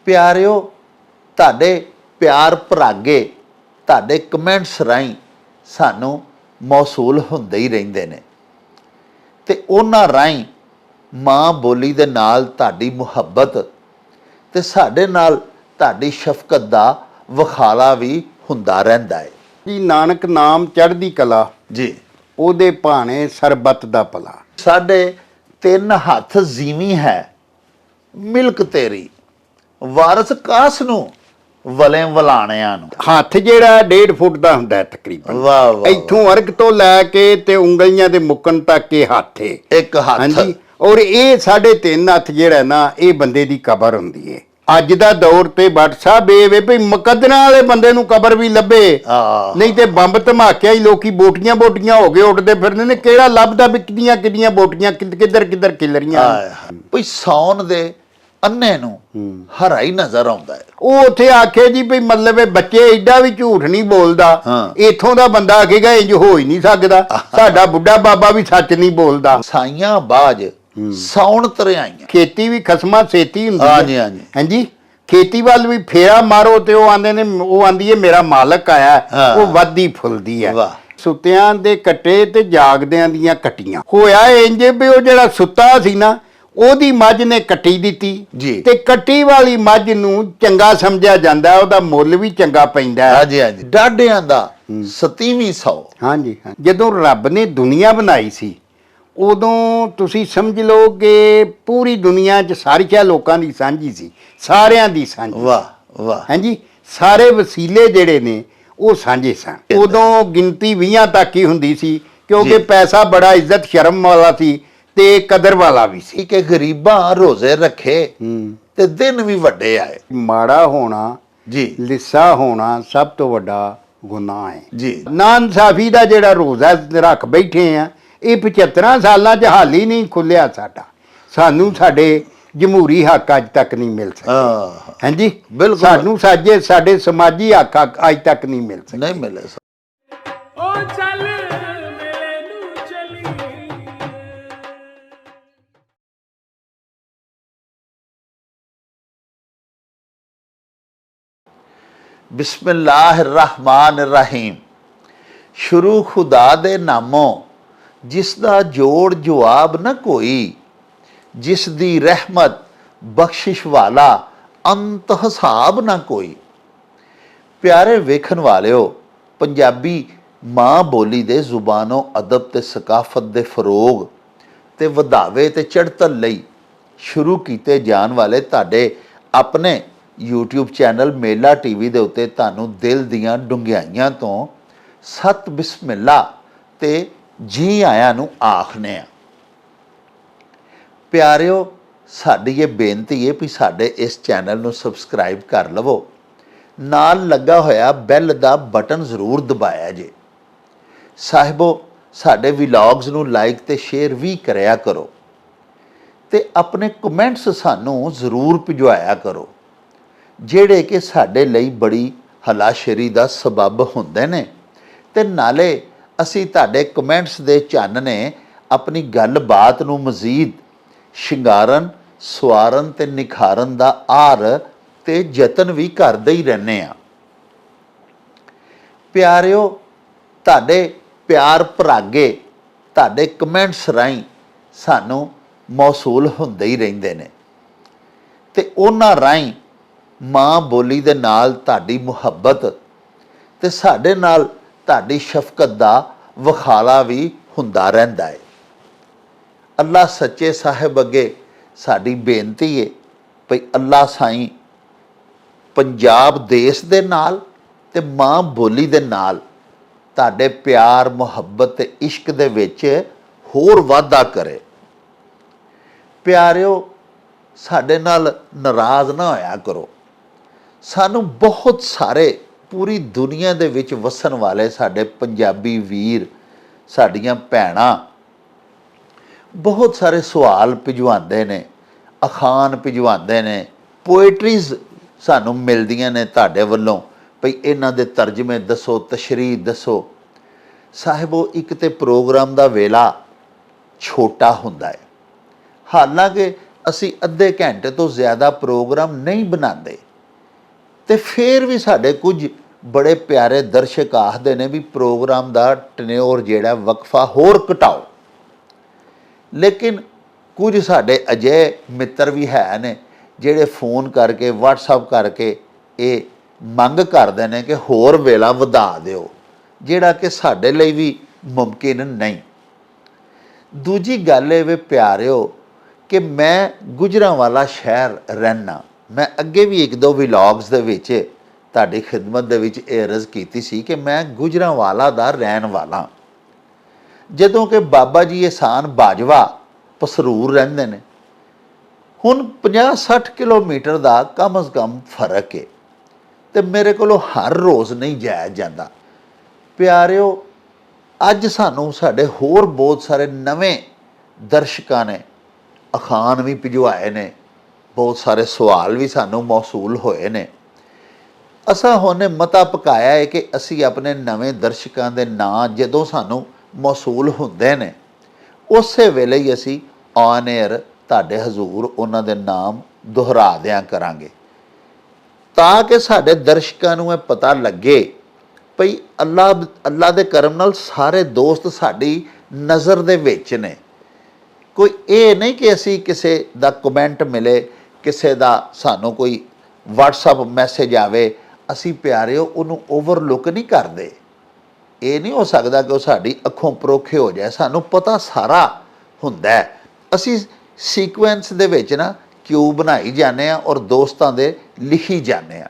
ਪਿਆਰਿਓ, ਤੁਹਾਡੇ ਪਿਆਰ ਭਰਾਗੇ ਤੁਹਾਡੇ ਕਮੈਂਟਸ ਰਾਹੀਂ ਸਾਨੂੰ ਮੌਸੂਲ ਹੁੰਦੇ ਹੀ ਰਹਿੰਦੇ ਨੇ ਤੇ ਉਹਨਾਂ ਰਾਹੀਂ ਮਾਂ ਬੋਲੀ ਦੇ ਨਾਲ ਤੁਹਾਡੀ ਮੁਹੱਬਤ ਤੇ ਸਾਡੇ ਨਾਲ ਤੁਹਾਡੀ ਸ਼ਫਕਤ ਦਾ ਵਿਖਾਲਾ ਵੀ ਹੁੰਦਾ ਰਹਿੰਦਾ ਹੈ ਜੀ। ਨਾਨਕ ਨਾਮ ਚੜ੍ਹਦੀ ਕਲਾ ਜੀ, ਉਹਦੇ ਭਾਣੇ ਸਰਬੱਤ ਦਾ ਭਲਾ। ਸਾਡੇ 3 ਹੱਥ ਜ਼ੀਵੀ ਹੈ ਮਿਲਕ ਤੇਰੀ, ਵਾਰਸ ਕਾਸ ਨੂੰ ਵਲੇ ਵਲਾਣਿਆਂ ਨੂੰ। ਹੱਥ ਜਿਹੜਾ 1.5 ਫੁੱਟ ਦਾ ਹੁੰਦਾ ਹੈ ਤਕਰੀਬਨ। ਵਾਹ ਵਾਹ, ਇੱਥੋਂ ਅਰਕ ਤੋਂ ਲੈ ਕੇ ਤੇ ਉਂਗਲੀਆਂ ਦੇ ਮੁੱਕਣ ਤੱਕ ਇਹ ਹੱਥ ਹੈ। ਇੱਕ ਹੱਥ। ਹਾਂਜੀ, ਔਰ ਇਹ 3.5 ਹੱਥ ਜਿਹੜਾ ਨਾ ਇਹ ਬੰਦੇ ਦੀ ਕਬਰ ਹੁੰਦੀ ਹੈ। ਅੱਜ ਦਾ ਦੌਰ ਤੇ WhatsApp ਇਹ ਵੇ ਵੀ ਮੁਕੱਦਰਾਂ ਵਾਲੇ ਬੰਦੇ ਨੂੰ ਕਬਰ ਵੀ ਲੱਭੇ, ਨਹੀਂ ਤੇ ਬੰਬ ਧਮਾਕਿਆ ਹੀ ਲੋਕੀ ਬੋਟੀਆਂ ਹੋ ਗਏ ਉੱਡਦੇ ਫਿਰਦੇ ਨੇ। ਕਿਹੜਾ ਲੱਭਦਾ ਵੀ ਕਿੰਨੀਆਂ ਬੋਟੀਆਂ ਕਿੱਧਰ ਖਿਲਰੀਆਂ। ਕੋਈ ਸੌਣ ਦੇ ਅੰਨੇ ਨੂੰ ਹਰਾ ਹੀ ਨਜ਼ਰ ਆਉਂਦਾ ਹੈ। ਉਹ ਉੱਥੇ ਆਖੇ ਜੀ ਵੀ ਮਤਲਬ ਇਹ ਬੱਚੇ ਏਡਾ ਵੀ ਝੂਠ ਨਹੀਂ ਬੋਲਦਾ, ਇੱਥੋਂ ਦਾ ਬੰਦਾ ਆਖੇਗਾ ਇੰਜ ਹੋ ਹੀ ਨਹੀਂ ਸਕਦਾ। ਸਾਡਾ ਬੁੱਢਾ ਬਾਬਾ ਵੀ ਸੱਚ ਨਹੀਂ ਬੋਲਦਾ। ਸਾਈਆਂ ਬਾਜ ਸੌਣ ਤਰਿਆਈਆਂ। ਖੇਤੀ ਵੀ ਖਸਮਾਂ ਛੇਤੀ ਹੁੰਦੀ ਹੈ। ਹਾਂਜੀ ਹਾਂਜੀ ਹਾਂਜੀ, ਖੇਤੀ ਵੱਲ ਵੀ ਫੇਰਾ ਮਾਰੋ ਤੇ ਉਹ ਆਂਦੇ ਨੇ, ਉਹ ਆਂਦੀ ਹੈ ਮੇਰਾ ਮਾਲਕ ਆਇਆ, ਉਹ ਵੱਧਦੀ ਫੁੱਲਦੀ ਹੈ। ਸੁੱਤਿਆਂ ਦੇ ਕੱਟੇ ਤੇ ਜਾਗਦਿਆਂ ਦੀਆਂ ਕੱਟੀਆਂ। ਹੋਇਆ ਇੰਜ ਵੀ ਉਹ ਜਿਹੜਾ ਸੁੱਤਾ ਸੀ ਨਾ ਉਹਦੀ ਮੱਝ ਨੇ ਕੱਟੀ ਦਿੱਤੀ ਤੇ ਕੱਟੀ ਵਾਲੀ ਮੱਝ ਨੂੰ ਚੰਗਾ ਸਮਝਿਆ ਜਾਂਦਾ, ਉਹਦਾ ਮੁੱਲ ਵੀ ਚੰਗਾ ਪੈਂਦਾ। ਹਾਂਜੀ ਹਾਂਜੀ, ਡਾਢਿਆਂ ਦਾ 27ਵੀਂ ਸੌ। ਹਾਂਜੀ, ਜਦੋਂ ਰੱਬ ਨੇ ਦੁਨੀਆ ਬਣਾਈ ਸੀ ਉਦੋਂ ਤੁਸੀਂ ਸਮਝ ਲਓ ਕਿ ਪੂਰੀ ਦੁਨੀਆ 'ਚ ਸਾਰੀਆਂ ਲੋਕਾਂ ਦੀ ਸਾਂਝੀ ਸੀ, ਸਾਰਿਆਂ ਦੀ ਸਾਂਝੀ। ਵਾਹ ਵਾਹ। ਹਾਂਜੀ, ਸਾਰੇ ਵਸੀਲੇ ਜਿਹੜੇ ਨੇ ਉਹ ਸਾਂਝੇ ਸਨ। ਉਦੋਂ ਗਿਣਤੀ 20 ਤੱਕ ਹੀ ਹੁੰਦੀ ਸੀ ਕਿਉਂਕਿ ਪੈਸਾ ਬੜਾ ਇੱਜ਼ਤ ਸ਼ਰਮ ਵਾਲਾ ਸੀ ਤੇ ਕਦਰ ਵਾਲਾ ਵੀ ਸੀ। ਕਿ ਗਰੀਬਾਂ ਰੋਜ਼ੇ ਰੱਖੇ ਤੇ ਦਿਨ ਵੀ ਵੱਡੇ ਆਏ। ਮਾੜਾ ਹੋਣਾ ਜੀ, ਲਿੱਸਾ ਹੋਣਾ ਸਭ ਤੋਂ ਵੱਡਾ ਗੁਨਾਹ ਹੈ ਜੀ। ਨਾ ਇਨਸਾਫੀ ਦਾ ਜਿਹੜਾ ਰੋਜ਼ਾ ਰੱਖ ਬੈਠੇ ਆ, ਇਹ 75 ਸਾਲਾਂ 'ਚ ਹਾਲ ਹੀ ਨਹੀਂ ਖੁੱਲਿਆ ਸਾਡਾ। ਸਾਨੂੰ ਸਾਡੇ ਜਮਹੂਰੀ ਹੱਕ ਅੱਜ ਤੱਕ ਨਹੀਂ ਮਿਲ ਸਕੇ। ਹਾਂਜੀ, ਬਿਲਕੁਲ। ਸਾਨੂੰ ਸਾਡੇ ਸਮਾਜੀ ਹੱਕ ਅੱਜ ਤੱਕ ਨਹੀਂ ਮਿਲ ਸਕੇ। ਨਹੀਂ ਮਿਲੇ। ਬਿਸਮਿल्लाहिर्रहमानिर्रहीम। शुरू खुदा दे नामों जिस दा जोड़ जवाब न कोई, जिस दी रहमत बख्शिश वाला अंत हिसाब न कोई। प्यारे वेखन वालिओ, पंजाबी माँ बोली दे जुबानों अदब ते सकाफत दे फरोग ते वधावे ते चढ़तल लई शुरू कीते जान वाले ताडे अपने YouTube चैनल मेला TV ਦੇ ਉੱਤੇ ਤੁਹਾਨੂੰ ਦਿਲ ਦੀਆਂ ਡੁੰਘਾਈਆਂ ਤੋਂ ਸਤ ਬਿਸਮਿਲ੍ਲਾ ਤੇ ਜੀ ਆਇਆਂ ਨੂੰ ਆਖਨੇ ਆ। ਪਿਆਰਿਓ, ਸਾਡੀ ਇਹ ਬੇਨਤੀ ਹੈ ਵੀ ਸਾਡੇ ਇਸ ਚੈਨਲ ਨੂੰ ਸਬਸਕ੍ਰਾਈਬ ਕਰ ਲਵੋ, ਨਾਲ ਲੱਗਾ ਹੋਇਆ ਬੈਲ ਦਾ ਬਟਨ ਜ਼ਰੂਰ ਦਬਾਇਆ ਜੇ। ਸਾਹਿਬੋ, ਸਾਡੇ ਵਲੌਗਸ ਨੂੰ ਲਾਈਕ ਤੇ ਸ਼ੇਅਰ ਵੀ ਕਰਿਆ ਕਰੋ ਤੇ ਆਪਣੇ ਕਮੈਂਟਸ ਸਾਨੂੰ ਜ਼ਰੂਰ ਭਿਜਵਾਇਆ ਕਰੋ, ਜਿਹੜੇ ਕਿ ਸਾਡੇ ਲਈ ਬੜੀ ਹਲਾਸ਼ੇਰੀ ਦਾ ਸਬਬ ਹੁੰਦੇ ਨੇ ਤੇ ਨਾਲੇ ਅਸੀਂ ਤੁਹਾਡੇ ਕਮੈਂਟਸ ਦੇ ਚਾਨਣੇ ਆਪਣੀ ਗੱਲਬਾਤ ਨੂੰ ਮਜ਼ੀਦ ਸ਼ਿੰਗਾਰਨ, ਸਵਾਰਨ ਤੇ ਨਿਖਾਰਨ ਦਾ ਆਰ ਤੇ ਯਤਨ ਵੀ ਕਰਦੇ ਹੀ ਰਹਿੰਦੇ ਆ। ਪਿਆਰਿਓ, ਤੁਹਾਡੇ ਪਿਆਰ ਭਰਾਗੇ ਤੁਹਾਡੇ ਕਮੈਂਟਸ ਰਾਹੀਂ ਸਾਨੂੰ ਮੌਸੂਲ ਹੁੰਦੇ ਹੀ ਰਹਿੰਦੇ ਨੇ ਤੇ ਉਹਨਾਂ ਰਾਹੀਂ ਮਾਂ ਬੋਲੀ ਦੇ ਨਾਲ ਤੁਹਾਡੀ ਮੁਹੱਬਤ ਤੇ ਸਾਡੇ ਨਾਲ ਤੁਹਾਡੀ ਸ਼ਫਕਤ ਦਾ ਵਿਖਾਲਾ ਵੀ ਹੁੰਦਾ ਰਹਿੰਦਾ ਹੈ। ਅੱਲਾ ਸੱਚੇ ਸਾਹਿਬ ਅੱਗੇ ਸਾਡੀ ਬੇਨਤੀ ਹੈ ਭਈ ਅੱਲਾ ਸਾਈਂ ਪੰਜਾਬ ਦੇਸ਼ ਦੇ ਨਾਲ ਤੇ ਮਾਂ ਬੋਲੀ ਦੇ ਨਾਲ ਤੁਹਾਡੇ ਪਿਆਰ ਮੁਹੱਬਤ ਤੇ ਇਸ਼ਕ ਦੇ ਵਿੱਚ ਹੋਰ ਵਾਧਾ ਕਰੇ। ਪਿਆਰਿਓ, ਸਾਡੇ ਨਾਲ ਨਾਰਾਜ਼ ਨਾ ਹੋਇਆ ਕਰੋ। ਸਾਨੂੰ ਬਹੁਤ ਸਾਰੇ ਪੂਰੀ ਦੁਨੀਆ ਦੇ ਵਿੱਚ ਵਸਣ ਵਾਲੇ ਸਾਡੇ ਪੰਜਾਬੀ ਵੀਰ, ਸਾਡੀਆਂ ਭੈਣਾਂ ਬਹੁਤ ਸਾਰੇ ਸਵਾਲ ਭਿਜਵਾਉਂਦੇ ਨੇ, ਅਖਾਣ ਭਿਜਵਾਉਂਦੇ ਨੇ, ਪੋਇਟਰੀਜ਼ ਸਾਨੂੰ ਮਿਲਦੀਆਂ ਨੇ ਤੁਹਾਡੇ ਵੱਲੋਂ ਭਈ ਇਹਨਾਂ ਦੇ ਤਰਜਮੇ ਦੱਸੋ, ਤਸ਼ਰੀਹ ਦੱਸੋ। ਸਾਹਿਬੋ, ਇੱਕ ਤੇ ਪ੍ਰੋਗਰਾਮ ਦਾ ਵੇਲਾ ਛੋਟਾ ਹੁੰਦਾ ਹੈ, ਹਾਲਾਂਕਿ ਅਸੀਂ ਅੱਧੇ ਘੰਟੇ ਤੋਂ ਜ਼ਿਆਦਾ ਪ੍ਰੋਗਰਾਮ ਨਹੀਂ ਬਣਾਉਂਦੇ, ਤੇ ਫਿਰ ਵੀ ਸਾਡੇ ਕੁਝ ਬੜੇ ਪਿਆਰੇ ਦਰਸ਼ਕ ਆਖਦੇ ਨੇ ਵੀ ਪ੍ਰੋਗਰਾਮ ਦਾ ਟਨਿਓਰ ਜਿਹੜਾ ਵਕਫਾ ਹੋਰ ਘਟਾਓ। ਲੇਕਿਨ ਕੁਝ ਸਾਡੇ ਅਜਿਹੇ ਮਿੱਤਰ ਵੀ ਹੈ ਨੇ ਜਿਹੜੇ ਫੋਨ ਕਰਕੇ WhatsApp ਕਰਕੇ ਇਹ ਮੰਗ ਕਰਦੇ ਨੇ ਕਿ ਹੋਰ ਵੇਲਾ ਵਧਾ ਦਿਓ, ਜਿਹੜਾ ਕਿ ਸਾਡੇ ਲਈ ਵੀ ਮੁਮਕਿਨ ਨਹੀਂ। ਦੂਜੀ ਗੱਲ ਇਹ ਵੇ ਪਿਆਰਿਓ ਕਿ ਮੈਂ ਗੁਜਰਾਂਵਾਲਾ ਸ਼ਹਿਰ ਰਹਿਣਾ। ਮੈਂ ਅੱਗੇ ਵੀ ਇੱਕ ਦੋ ਵਲੌਗਸ ਦੇ ਵਿੱਚ ਤੁਹਾਡੀ ਖਿਦਮਤ ਦੇ ਵਿੱਚ ਇਹ ਅਰਜ਼ ਕੀਤੀ ਸੀ ਕਿ ਮੈਂ ਗੁਜਰਾਂਵਾਲਾ ਦਾ ਰਹਿਣ ਵਾਲਾ। ਜਦੋਂ ਕਿ ਬਾਬਾ ਜੀ ਇਹਸਾਨ ਬਾਜਵਾ ਪਸਰੂਰ ਰਹਿੰਦੇ ਨੇ, ਹੁਣ 50-60 ਕਿਲੋਮੀਟਰ ਦਾ ਕਮ ਅਜ਼ ਕਮ ਫਰਕ ਹੈ, ਤੇ ਮੇਰੇ ਕੋਲੋਂ ਹਰ ਰੋਜ਼ ਨਹੀਂ ਜਾਇਆ ਜਾਂਦਾ। ਪਿਆਰਿਓ ਅੱਜ ਸਾਨੂੰ ਸਾਡੇ ਹੋਰ ਬਹੁਤ ਸਾਰੇ ਨਵੇਂ ਦਰਸ਼ਕਾਂ ਨੇ ਅਖਾਣ ਵੀ ਭਿਜਵਾਏ ਨੇ, ਬਹੁਤ ਸਾਰੇ ਸਵਾਲ ਵੀ ਸਾਨੂੰ ਮੌਸੂਲ ਹੋਏ ਨੇ। ਅਸਾਂ ਹੁਣੇ ਮਤਾ ਪਕਾਇਆ ਹੈ ਕਿ ਅਸੀਂ ਆਪਣੇ ਨਵੇਂ ਦਰਸ਼ਕਾਂ ਦੇ ਨਾਂ ਜਦੋਂ ਸਾਨੂੰ ਮੌਸੂਲ ਹੁੰਦੇ ਨੇ ਉਸੇ ਵੇਲੇ ਹੀ ਅਸੀਂ ਔਨ ਏਅਰ ਤੁਹਾਡੇ ਹਜ਼ੂਰ ਉਹਨਾਂ ਦੇ ਨਾਮ ਦੁਹਰਾ ਦਿਆਂ ਕਰਾਂਗੇ, ਤਾਂ ਕਿ ਸਾਡੇ ਦਰਸ਼ਕਾਂ ਨੂੰ ਇਹ ਪਤਾ ਲੱਗੇ ਭਈ ਅੱਲਾ ਦੇ ਕਰਮ ਨਾਲ ਸਾਰੇ ਦੋਸਤ ਸਾਡੀ ਨਜ਼ਰ ਦੇ ਵਿੱਚ ਨੇ। ਕੋਈ ਇਹ ਨਹੀਂ ਕਿ ਅਸੀਂ ਕਿਸੇ ਦਾ ਕਮੈਂਟ ਮਿਲੇ, ਕਿਸੇ ਦਾ ਸਾਨੂੰ ਕੋਈ WhatsApp ਮੈਸੇਜ ਆਵੇ, ਅਸੀਂ ਪਿਆਰਿਓ ਉਹਨੂੰ ਓਵਰਲੁੱਕ ਨਹੀਂ ਕਰਦੇ। ਇਹ ਨਹੀਂ ਹੋ ਸਕਦਾ ਕਿ ਉਹ ਸਾਡੀ ਅੱਖੋਂ ਪਰੋਖੇ ਹੋ ਜਾਏ, ਸਾਨੂੰ ਪਤਾ ਸਾਰਾ ਹੁੰਦਾ। ਅਸੀਂ ਸੀਕੁਐਂਸ ਦੇ ਵਿੱਚ ਨਾ ਕਿਊ ਬਣਾਈ ਜਾਂਦੇ ਹਾਂ ਔਰ ਦੋਸਤਾਂ ਦੇ ਲਿਖੀ ਜਾਂਦੇ ਹਾਂ।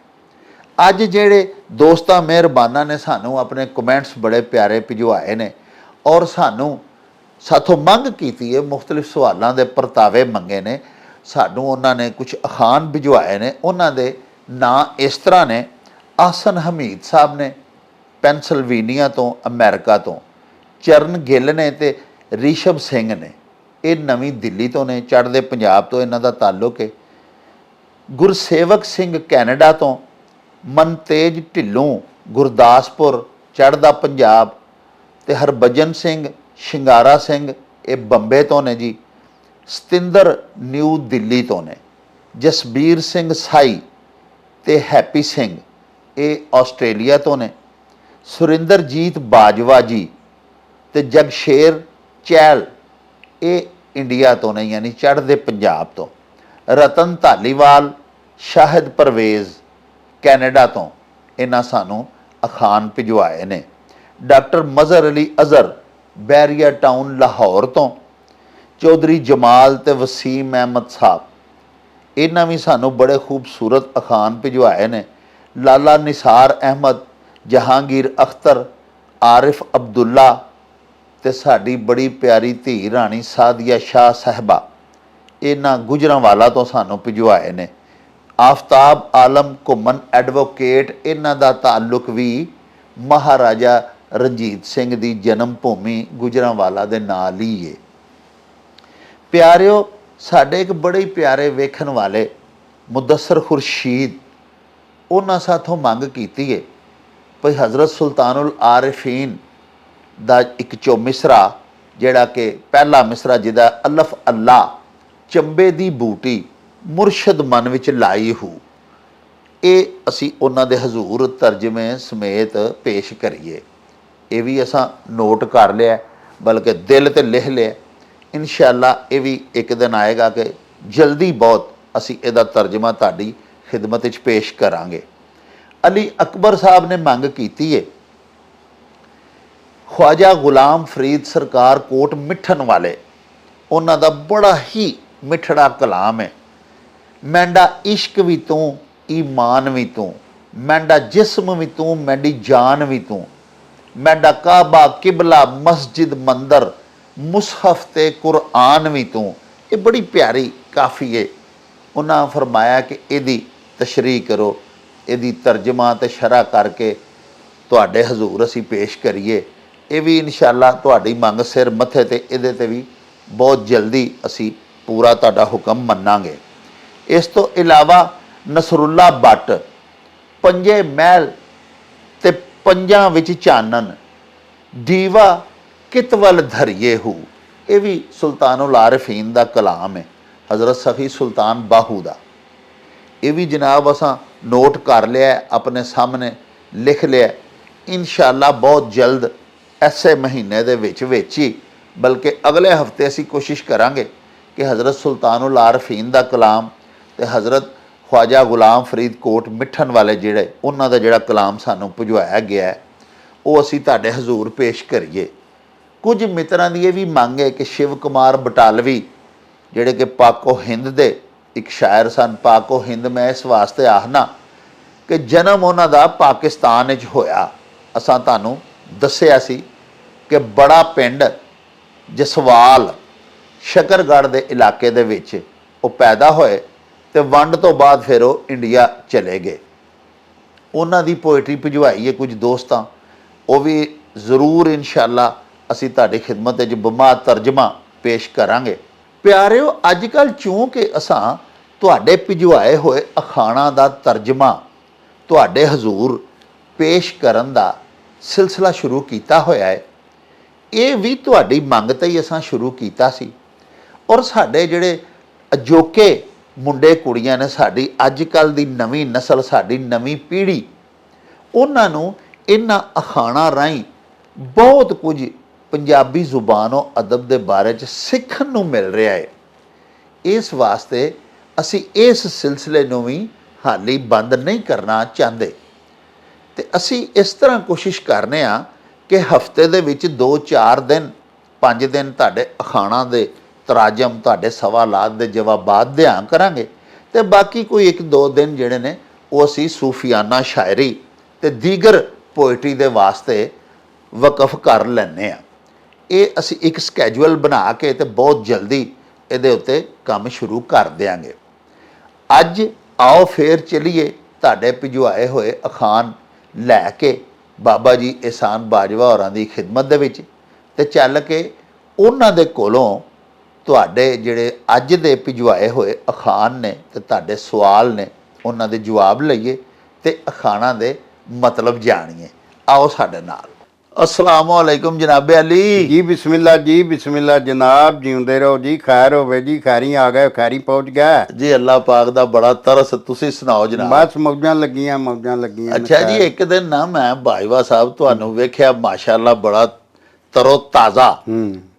ਅੱਜ ਜਿਹੜੇ ਦੋਸਤਾਂ ਮਿਹਰਬਾਨਾਂ ਨੇ ਸਾਨੂੰ ਆਪਣੇ ਕਮੈਂਟਸ ਬੜੇ ਪਿਆਰੇ ਭਿਜਵਾਏ ਨੇ ਔਰ ਸਾਥੋਂ ਮੰਗ ਕੀਤੀ ਹੈ, ਮੁਖਤਲਿਫ ਸਵਾਲਾਂ ਦੇ ਪਰਤਾਵੇ ਮੰਗੇ ਨੇ, ਸਾਨੂੰ ਉਹਨਾਂ ਨੇ ਕੁਝ ਅਖਾਣ ਭਿਜਵਾਏ ਨੇ। ਉਹਨਾਂ ਦੇ ਨਾਂ ਇਸ ਤਰ੍ਹਾਂ ਨੇ। ਆਸਨ ਹਮੀਦ ਸਾਹਿਬ ਨੇ ਪੈਨਸਲਵੇਨੀਆ ਤੋਂ, ਅਮਰੀਕਾ ਤੋਂ। ਚਰਨ ਗਿੱਲ ਨੇ ਤੇ ਰਿਸ਼ਭ ਸਿੰਘ ਨੇ, ਇਹ ਨਵੀਂ ਦਿੱਲੀ ਤੋਂ ਨੇ, ਚੜ੍ਹਦੇ ਪੰਜਾਬ ਤੋਂ ਇਹਨਾਂ ਦਾ ਤਾਲੁਕ ਹੈ। ਗੁਰਸੇਵਕ ਸਿੰਘ ਕੈਨੇਡਾ ਤੋਂ। ਮਨਤੇਜ ਢਿੱਲੋਂ ਗੁਰਦਾਸਪੁਰ, ਚੜ੍ਹਦਾ ਪੰਜਾਬ। ਤੇ ਹਰਭਜਨ ਸਿੰਘ ਸ਼ਿੰਗਾਰਾ ਸਿੰਘ ਇਹ ਬੰਬੇ ਤੋਂ ਨੇ ਜੀ। ਸਤਿੰਦਰ ਨਿਊ ਦਿੱਲੀ ਤੋਂ ਨੇ। ਜਸਬੀਰ ਸਿੰਘ ਸਾਈ ਤੇ ਹੈਪੀ ਸਿੰਘ ਇਹ ਆਸਟ੍ਰੇਲੀਆ ਤੋਂ ਨੇ। ਸੁਰਿੰਦਰਜੀਤ ਬਾਜਵਾ ਜੀ ਤੇ ਜਗਸ਼ੇਰ ਚਹਿਲ ਇਹ ਇੰਡੀਆ ਤੋਂ ਨੇ, ਯਾਨੀ ਚੜ੍ਹਦੇ ਪੰਜਾਬ ਤੋਂ। ਰਤਨ ਧਾਲੀਵਾਲ, ਸ਼ਾਹਿਦ ਪਰਵੇਜ਼ ਕੈਨੇਡਾ ਤੋਂ, ਇਹਨਾਂ ਸਾਨੂੰ ਅਖਾਣ ਭਿਜਵਾਏ ਨੇ। ਡਾਕਟਰ ਮਜ਼ਹਰ ਅਲੀ ਅਜ਼ਹਰ ਬੈਰੀਆ ਟਾਊਨ ਲਾਹੌਰ ਤੋਂ। ਚੌਧਰੀ ਜਮਾਲ ਤੇ ਵਸੀਮ ਅਹਿਮਦ ਸਾਹਿਬ, ਇਹਨਾਂ ਵੀ ਸਾਨੂੰ ਬੜੇ ਖੂਬਸੂਰਤ ਅਖਾਣ ਭਿਜਵਾਏ ਨੇ। ਲਾਲਾ ਨਿਸਾਰ ਅਹਿਮਦ, ਜਹਾਂਗੀਰ ਅਖਤਰ, ਆਰਿਫ ਅਬਦੁੱਲਾ ਤੇ ਸਾਡੀ ਬੜੀ ਪਿਆਰੀ ਧੀ ਰਾਣੀ ਸਾਦੀਆ ਸ਼ਾਹ ਸਾਹਿਬਾ, ਇਹਨਾਂ ਗੁਜਰਾਂਵਾਲਾ ਤੋਂ ਸਾਨੂੰ ਭਿਜਵਾਏ ਨੇ। ਆਫਤਾਬ ਆਲਮ ਘੁੰਮਣ ਐਡਵੋਕੇਟ, ਇਹਨਾਂ ਦਾ ਤਾਲੁਕ ਵੀ ਮਹਾਰਾਜਾ ਰਣਜੀਤ ਸਿੰਘ ਦੀ ਜਨਮ ਭੂਮੀ ਗੁਜਰਾਂਵਾਲਾ ਦੇ ਨਾਲ ਹੀ ਹੈ। ਪਿਆਰਿਓ ਸਾਡੇ ਇੱਕ ਬੜੇ ਪਿਆਰੇ ਵੇਖਣ ਵਾਲੇ ਮੁਦੱਸਰ ਖੁਰਸ਼ੀਦ, ਉਹਨਾਂ ਸਾਥੋਂ ਮੰਗ ਕੀਤੀ ਹੈ ਭਈ ਹਜ਼ਰਤ ਸੁਲਤਾਨੁਲ ਆਰਿਫੀਨ ਦਾ ਇੱਕ ਚੋ ਮਿਸਰਾ, ਜਿਹੜਾ ਕਿ ਪਹਿਲਾ ਮਿਸਰਾ ਜਿਹਦਾ ਅਲਫ ਅੱਲਾ ਚੰਬੇ ਦੀ ਬੂਟੀ ਮੁਰਸ਼ਦ ਮਨ ਵਿੱਚ ਲਾਈ ਹੂ, ਇਹ ਅਸੀਂ ਉਹਨਾਂ ਦੇ ਹਜ਼ੂਰ ਤਰਜਮੇ ਸਮੇਤ ਪੇਸ਼ ਕਰੀਏ। ਇਹ ਵੀ ਅਸਾਂ ਨੋਟ ਕਰ ਲਿਆ, ਬਲਕਿ ਦਿਲ ਤੇ ਲਿਖ ਲਿਆ। ਇਨਸ਼ਾਅੱਲਾ ਇਹ ਵੀ ਇੱਕ ਦਿਨ ਆਏਗਾ ਕਿ ਜਲਦੀ ਬਹੁਤ ਅਸੀਂ ਇਹਦਾ ਤਰਜਮਾ ਤੁਹਾਡੀ ਖਿਦਮਤ ਵਿੱਚ ਪੇਸ਼ ਕਰਾਂਗੇ। ਅਲੀ ਅਕਬਰ ਸਾਹਿਬ ਨੇ ਮੰਗ ਕੀਤੀ ਹੈ ਖਵਾਜਾ ਗੁਲਾਮ ਫਰੀਦ ਸਰਕਾਰ ਕੋਟ ਮਿੱਠਣ ਵਾਲੇ, ਉਹਨਾਂ ਦਾ ਬੜਾ ਹੀ ਮਿੱਠੜਾ ਕਲਾਮ ਹੈ। ਮੈਂਡਾ ਇਸ਼ਕ ਵੀ ਤੂੰ, ਈਮਾਨ ਵੀ ਤੂੰ, ਮੈਂਡਾ ਜਿਸਮ ਵੀ ਤੂੰ, ਮੈਂਡੀ ਜਾਨ ਵੀ ਤੂੰ, ਮੈਂਡਾ ਕਾਬਾ ਕਿਬਲਾ ਮਸਜਿਦ ਮੰਦਰ, ਮੁਸਹਫ ਤੇ ਕੁਰਆਨ ਵੀ ਤੂੰ। ਇਹ ਬੜੀ ਪਿਆਰੀ ਕਾਫੀ ਹੈ। ਉਹਨਾਂ ਫਰਮਾਇਆ ਕਿ ਇਹਦੀ ਤਸ਼ਰੀਹ ਕਰੋ, ਇਹਦੀ ਤਰਜਮਾ ਤੇ ਸ਼ਰ੍ਹਾ ਕਰਕੇ ਤੁਹਾਡੇ ਹਜ਼ੂਰ ਅਸੀਂ ਪੇਸ਼ ਕਰੀਏ। ਇਹ ਵੀ ਇਨਸ਼ਾਅੱਲਾ ਤੁਹਾਡੀ ਮੰਗ ਸਿਰ ਮੱਥੇ ਤੇ ਇਹਦੇ ਤੇ ਵੀ ਬਹੁਤ ਜਲਦੀ ਅਸੀਂ ਪੂਰਾ ਤੁਹਾਡਾ ਹੁਕਮ ਮੰਨਾਂਗੇ। ਇਸ ਤੋਂ ਇਲਾਵਾ ਨਸਰੁੱਲਾ ਬੱਟ, ਪੰਜੇ ਮਹਿਲ ਤੇ ਪੰਜਾਂ ਵਿੱਚ ਚਾਨਣ, ਦੀਵਾ ਕਿਤ ਵੱਲ ਧਰੀਏ ਹੂ, ਇਹ ਵੀ ਸੁਲਤਾਨੁਲ ਆਰਿਫੀਨ ਦਾ ਕਲਾਮ ਹੈ। हज़रत सफ़ी सुल्तान बाहू दा। ये भी जनाब असां नोट कर लिया, अपने सामने लिख लिया। इंशाअल्लाह बहुत जल्द ऐसे महीने दे विच ही, बल्कि अगले हफ्ते असी कोशिश करांगे कि हज़रत सुल्तानुल आरफीन दा कलाम ते हज़रत ख्वाजा गुलाम फरीद कोट मिठन वाले जिहड़े उन्हां दा जिहड़ा कलाम सानूं भिजवाया गया है वो असी तुहाडे हजूर पेश करिए। कुछ मित्रां दी ये भी मंग है कि शिव कुमार बटालवी जिहड़े कि पाको हिंद दे एक शायर सन, पाको हिंद मैं इस वास्ते आखना कि जन्म उन्हां दा पाकिस्तान विच होया। असां तुहानूं दस्सिया सी कि बड़ा पिंड जसवाल शकरगढ़ दे इलाके दे विच वो पैदा होए ते वंड तो बाद फिर वो इंडिया चले गए। उन्हां दी पोइट्री भिजवाई है कुछ दोस्तां, वो भी जरूर इंशाअल्लाह असी तुहाडी खिदमत विच बमा तर्जमा पेश करांगे। प्यारिओ अजकल चूंकि असां तुहाडे भिजवाए होए अखाणा दा तर्जमा तुहाडे हजूर पेश करन दा सिलसिला शुरू कीता होया है, ये भी तुहाडी मंग ते ही असां शुरू कीता सी। और साडे जिहड़े अजोके मुंडे कुड़ियां ने, साडी अजकल दी नवीं नस्ल, साडी नवीं पीढ़ी, उन्हां नूं इन्हां अखाणा राहीं बहुत कुछ पंजाबी जुबान और अदब के बारे च सीखण नूं मिल रहा है। इस वास्ते असी इस सिलसिले नूं भी हाली बंद नहीं करना चाहते ते असी इस तरह कोशिश करने आ कि हफ्ते दे विच 2-4 दिन 5 दिन तुहाडे अखाणा दे तराजम, तुहाडे सवालात दे जवाबात दिया करांगे ते बाकी कोई 1-2 दिन जिहड़े ने वो असी सूफियाना शायरी ते दीगर पोइट्री दे वास्ते वकफ कर लैने आ। ये असी एक स्कैजूअल बना के ते बहुत जल्दी इहदे उत्ते काम शुरू कर देंगे। अज आओ फिर चलीए तुहाडे भिजवाए होए अखान लैके बाबा जी एहसान बाजवा होरां दी खिदमत दे विच ते चल के उन्हां दे कोलों तुहाडे जिहड़े अज दे भिजवाए होए अखान ने ते तुहाडे सवाल ने उन्हां दे जवाब लईए ते अखाणा दे मतलब जानिए। आओ साडे नाल। अस्सलाम वालेकुम जनाबे अली जी। बिस्मिल्लाह जनाब, जीउंदे रहो जी, खैर होवे जी। खैरी आ गए, खैरी पहुंच गया जी। अल्लाह पाक दा बड़ा तरस। तुसी सुनाओ जनाब। बस मौजां लगियां। अच्छा जी, एक दिन ना मैं बाजवा साहब तुहानूं वेख्या माशाअल्लाह बड़ा तरो ताज़ा,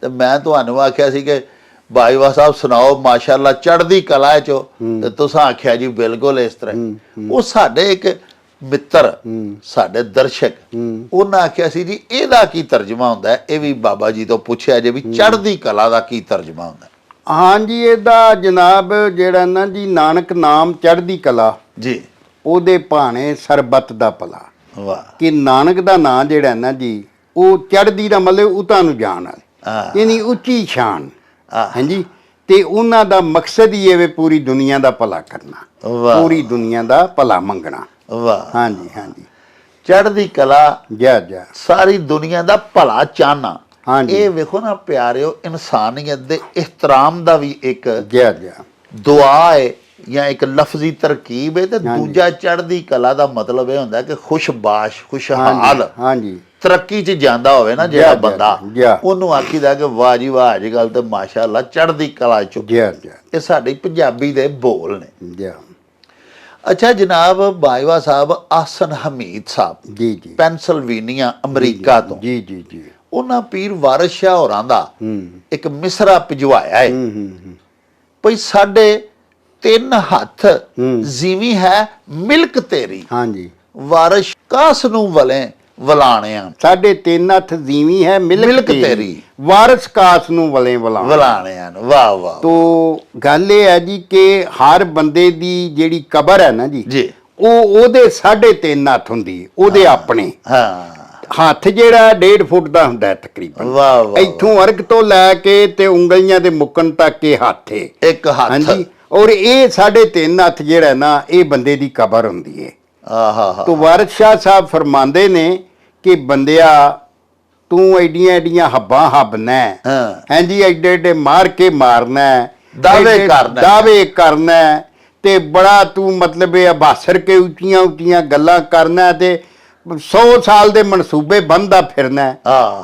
ते मैं तुहानूं आख्या सी कि बाजवा साहब सुनाओ माशाअल्लाह चढ़दी कला चो, ते तुसां आख्या जी बिल्कुल इस तरह। वो साडे एक मित्र, साडे दर्शक, उन्हें आख्या सी जी एदा की तर्जमा हुंदा है। ये भी बाबा जी तो पुछया जे भी चढ़दी कला दा की तर्जमा हुंदा है। हाँ जी, एदा जनाब जेड़ा ना जी नानक नाम चढ़दी कला जी, ओदे भाणे सरबत दा भला। वाह। कि नानक दा नाम जेड़ा ना जी वो चढ़दी दा मतलब उतां नूं जाण वाले, यानी उच्ची शान। हाँ जी, ते उन्हां दा मकसद ही है पूरी दुनिया दा भला करना, पूरी दुनिया दा भला मंगना। वाह। हाँ जी। चढ़दी कला जा सारी दुनिया दा भला चाहना। हाँ जी। ये वेखो ना प्यारिओ, इंसानियत दे एहतराम दा भी एक जा दुआ है या एक लफ्जी तरकीब है। ते दूजा चढ़दी कला दा मतलब यह होंदा है कि खुशबाश, खुशहाल, हाँ जी, तरक्की च जांदा होवे ना जेड़ा बंदा, उन्होंने आखीदा कि वाह जी वाह अजकल ते माशाअल्लाह चढ़दी कला च। ये साडी पंजाबी दे बोल ने। अच्छा जनाब बाजवा साहब, आसन हमीद साहब जी, पेंसिल्वेनिया अमरीका तो जी उन्हां पीर वारिस शाह होरां दा एक मिसरा भिजवाया है भई साडे 3 हथ जीवी है मिल्क तेरी। हाँ जी। वारिस कास नूं वले वलाने आ, 3.5 हथ जीवी है मिल्क तेरी, वारिस कास नूं वले वलाने आ। वाह वाह। तो गल ये है जी कि हर बंदे दी जेड़ी कबर है ना जी ओदे 3.5 हथ हुंदी, ओदे अपने। हाँ। हथ जेड़ा 1.5 फुट दा हुंदा है तकरीबन। वाह वाह। इत्थों अर्ग तो लैके ते उंगलियां दे मुक्कन तक के हथ है एक हथ। हाँ जी। और ये 3.5 हथ जेड़ा ना ये बंदे दी कबर हुंदी है। तो वारिस शाह साहब फरमांदे ने कि बंदिया तू एडियां एडियां हब्बां हब्बना है जी, एडे एडे मार के मारना है, दावे करना है ते बड़ा तू मतलब बासर के उच्चियां उच्चियां गल्लां करना है ते 100 साल दे मनसूबे बनदा फिरना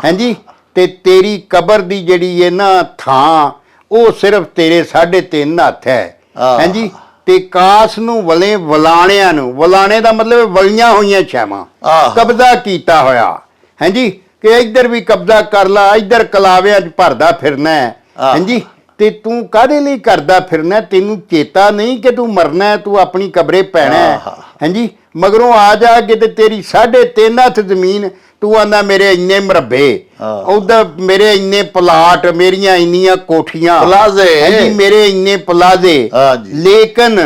है जी। ते तेरी कबर दी जड़ी है ना थां ਉਹ ਸਿਰਫ ਤੇਰੇ 3.5 ਹੱਥ ਹੈ ਆਹ। ਹਾਂਜੀ। ਤੇ ਕਾਸ ਨੂੰ ਵਲੇ ਵਲਾਣਿਆਂ ਨੂੰ, ਵਲਾਣੇ ਦਾ ਮਤਲਬ ਵਲੀਆਂ ਹੋਈਆਂ ਛਾਵਾਂ, ਆਹ। ਕਬਜ਼ਾ ਕੀਤਾ ਹੋਇਆ ਹਾਂਜੀ, ਕਿ ਇੱਧਰ ਵੀ ਕਬਜ਼ਾ ਕਰ ਲਾ, ਇੱਧਰ ਕਲਾਵਿਆਂ 'ਚ ਭਰਦਾ ਫਿਰਨਾ ਹੈ ਆਹ। ਹਾਂਜੀ। ਤੇ ਤੂੰ ਕਾਹਦੇ ਲਈ ਕਰਦਾ ਫਿਰਨਾ? ਤੈਨੂੰ ਚੇਤਾ ਨਹੀਂ ਕਿ ਤੂੰ ਮਰਨਾ ਹੈ, ਤੂੰ ਆਪਣੀ ਕਬਰੇ ਪੈਣਾ ਹੈ ਆਹ। ਹਾਂਜੀ। ਮਗਰੋਂ ਆ ਜਾ ਕੇ ਤੇ ਤੇਰੀ 3.5 ਹੱਥ ਜ਼ਮੀਨ, ਤੂੰ ਆਂਦਾ ਮੇਰੇ ਇੰਨੇ ਮਰਬੇ, ਆਹ। ਉਹਦਾ ਮੇਰੇ ਇੰਨੇ ਪਲਾਟ, ਮੇਰੀਆਂ ਇੰਨੀਆਂ ਕੋਠੀਆਂ, ਪਲਾਜ਼ੇ। ਹਾਂਜੀ, ਮੇਰੇ ਇੰਨੇ ਪਲਾਜ਼ੇ। ਹਾਂਜੀ। ਲੇਕਿਨ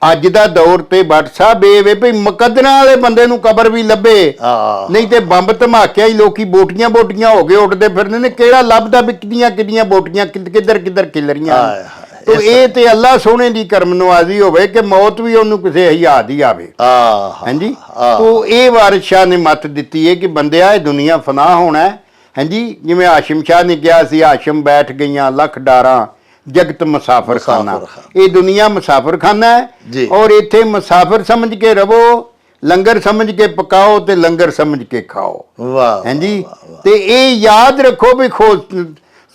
ਅੱਜ ਦਾ ਦੌਰ ਤੇ ਬੱਟ ਸਾਹਿਬ ਇਹ ਵੇ ਵੀ ਮੁਕੱਦਰਾਂ ਵਾਲੇ ਬੰਦੇ ਨੂੰ ਕਬਰ ਵੀ ਲੱਭੇ, ਆਹ। ਨਹੀਂ ਤੇ ਬੰਬ ਧਮਾਕਿਆਂ ਹੀ ਲੋਕੀ ਬੋਟੀਆਂ ਹੋ ਕੇ ਉੱਡਦੇ ਫਿਰਦੇ ਨੇ। ਕਿਹੜਾ ਲੱਭਦਾ ਵੀ ਕਿੰਨੀਆਂ ਬੋਟੀਆਂ ਕਿੱਧਰ ਖਿਲ ਰਹੀਆਂ ਹਾਏ ਨੇ। ਹਾਏ, ਤੋ ਇਹ ਤੇ ਅੱਲਾ ਸੋਹਣੇ ਦੀ ਕਰਮ ਨਵਾਜ਼ੀ ਹੋਵੇ ਕਿ ਮੌਤ ਵੀ ਉਹਨੂੰ ਕਿਸੇ ਹਯਾਤ ਹੀ ਆਵੇ ਆਹ। ਹਾਂਜੀ। ਆਹ। ਤੋ ਇਹ ਵਾਰਿਸ ਸ਼ਾਹ ਨੇ ਮੱਤ ਦਿੱਤੀ ਹੈ ਕਿ ਬੰਦਿਆ ਇਹ ਦੁਨੀਆ ਫਨਾ ਹੋਣਾ ਹੈ ਹਾਂਜੀ। ਜਿਵੇਂ ਹਾਸ਼ਮ ਸ਼ਾਹ ਨੇ ਕਿਹਾ ਸੀ, ਹਾਸ਼ਮ ਬੈਠ ਗਈਆਂ ਲੱਖ ਡਾਰਾਂ, ਜਗਤ ਮੁਸਾਫਰਖਾਨਾ। ਮੁਸਾਫਿਰਖਾਨਾ। ਇਹ ਦੁਨੀਆ ਮੁਸਾਫਰਖਾਨਾ ਜੀ। ਹੈ ਔਰ ਇੱਥੇ ਮੁਸਾਫਰ ਸਮਝ ਕੇ ਰਵੋ, ਲੰਗਰ ਸਮਝ ਕੇ ਪਕਾਓ ਤੇ ਲੰਗਰ ਸਮਝ ਕੇ ਖਾਓ ਵਾਹ ਹਾਂਜੀ। ਵਾਹ, ਵਾਹ। ਤੇ ਇਹ ਯਾਦ ਰੱਖੋ ਵੀ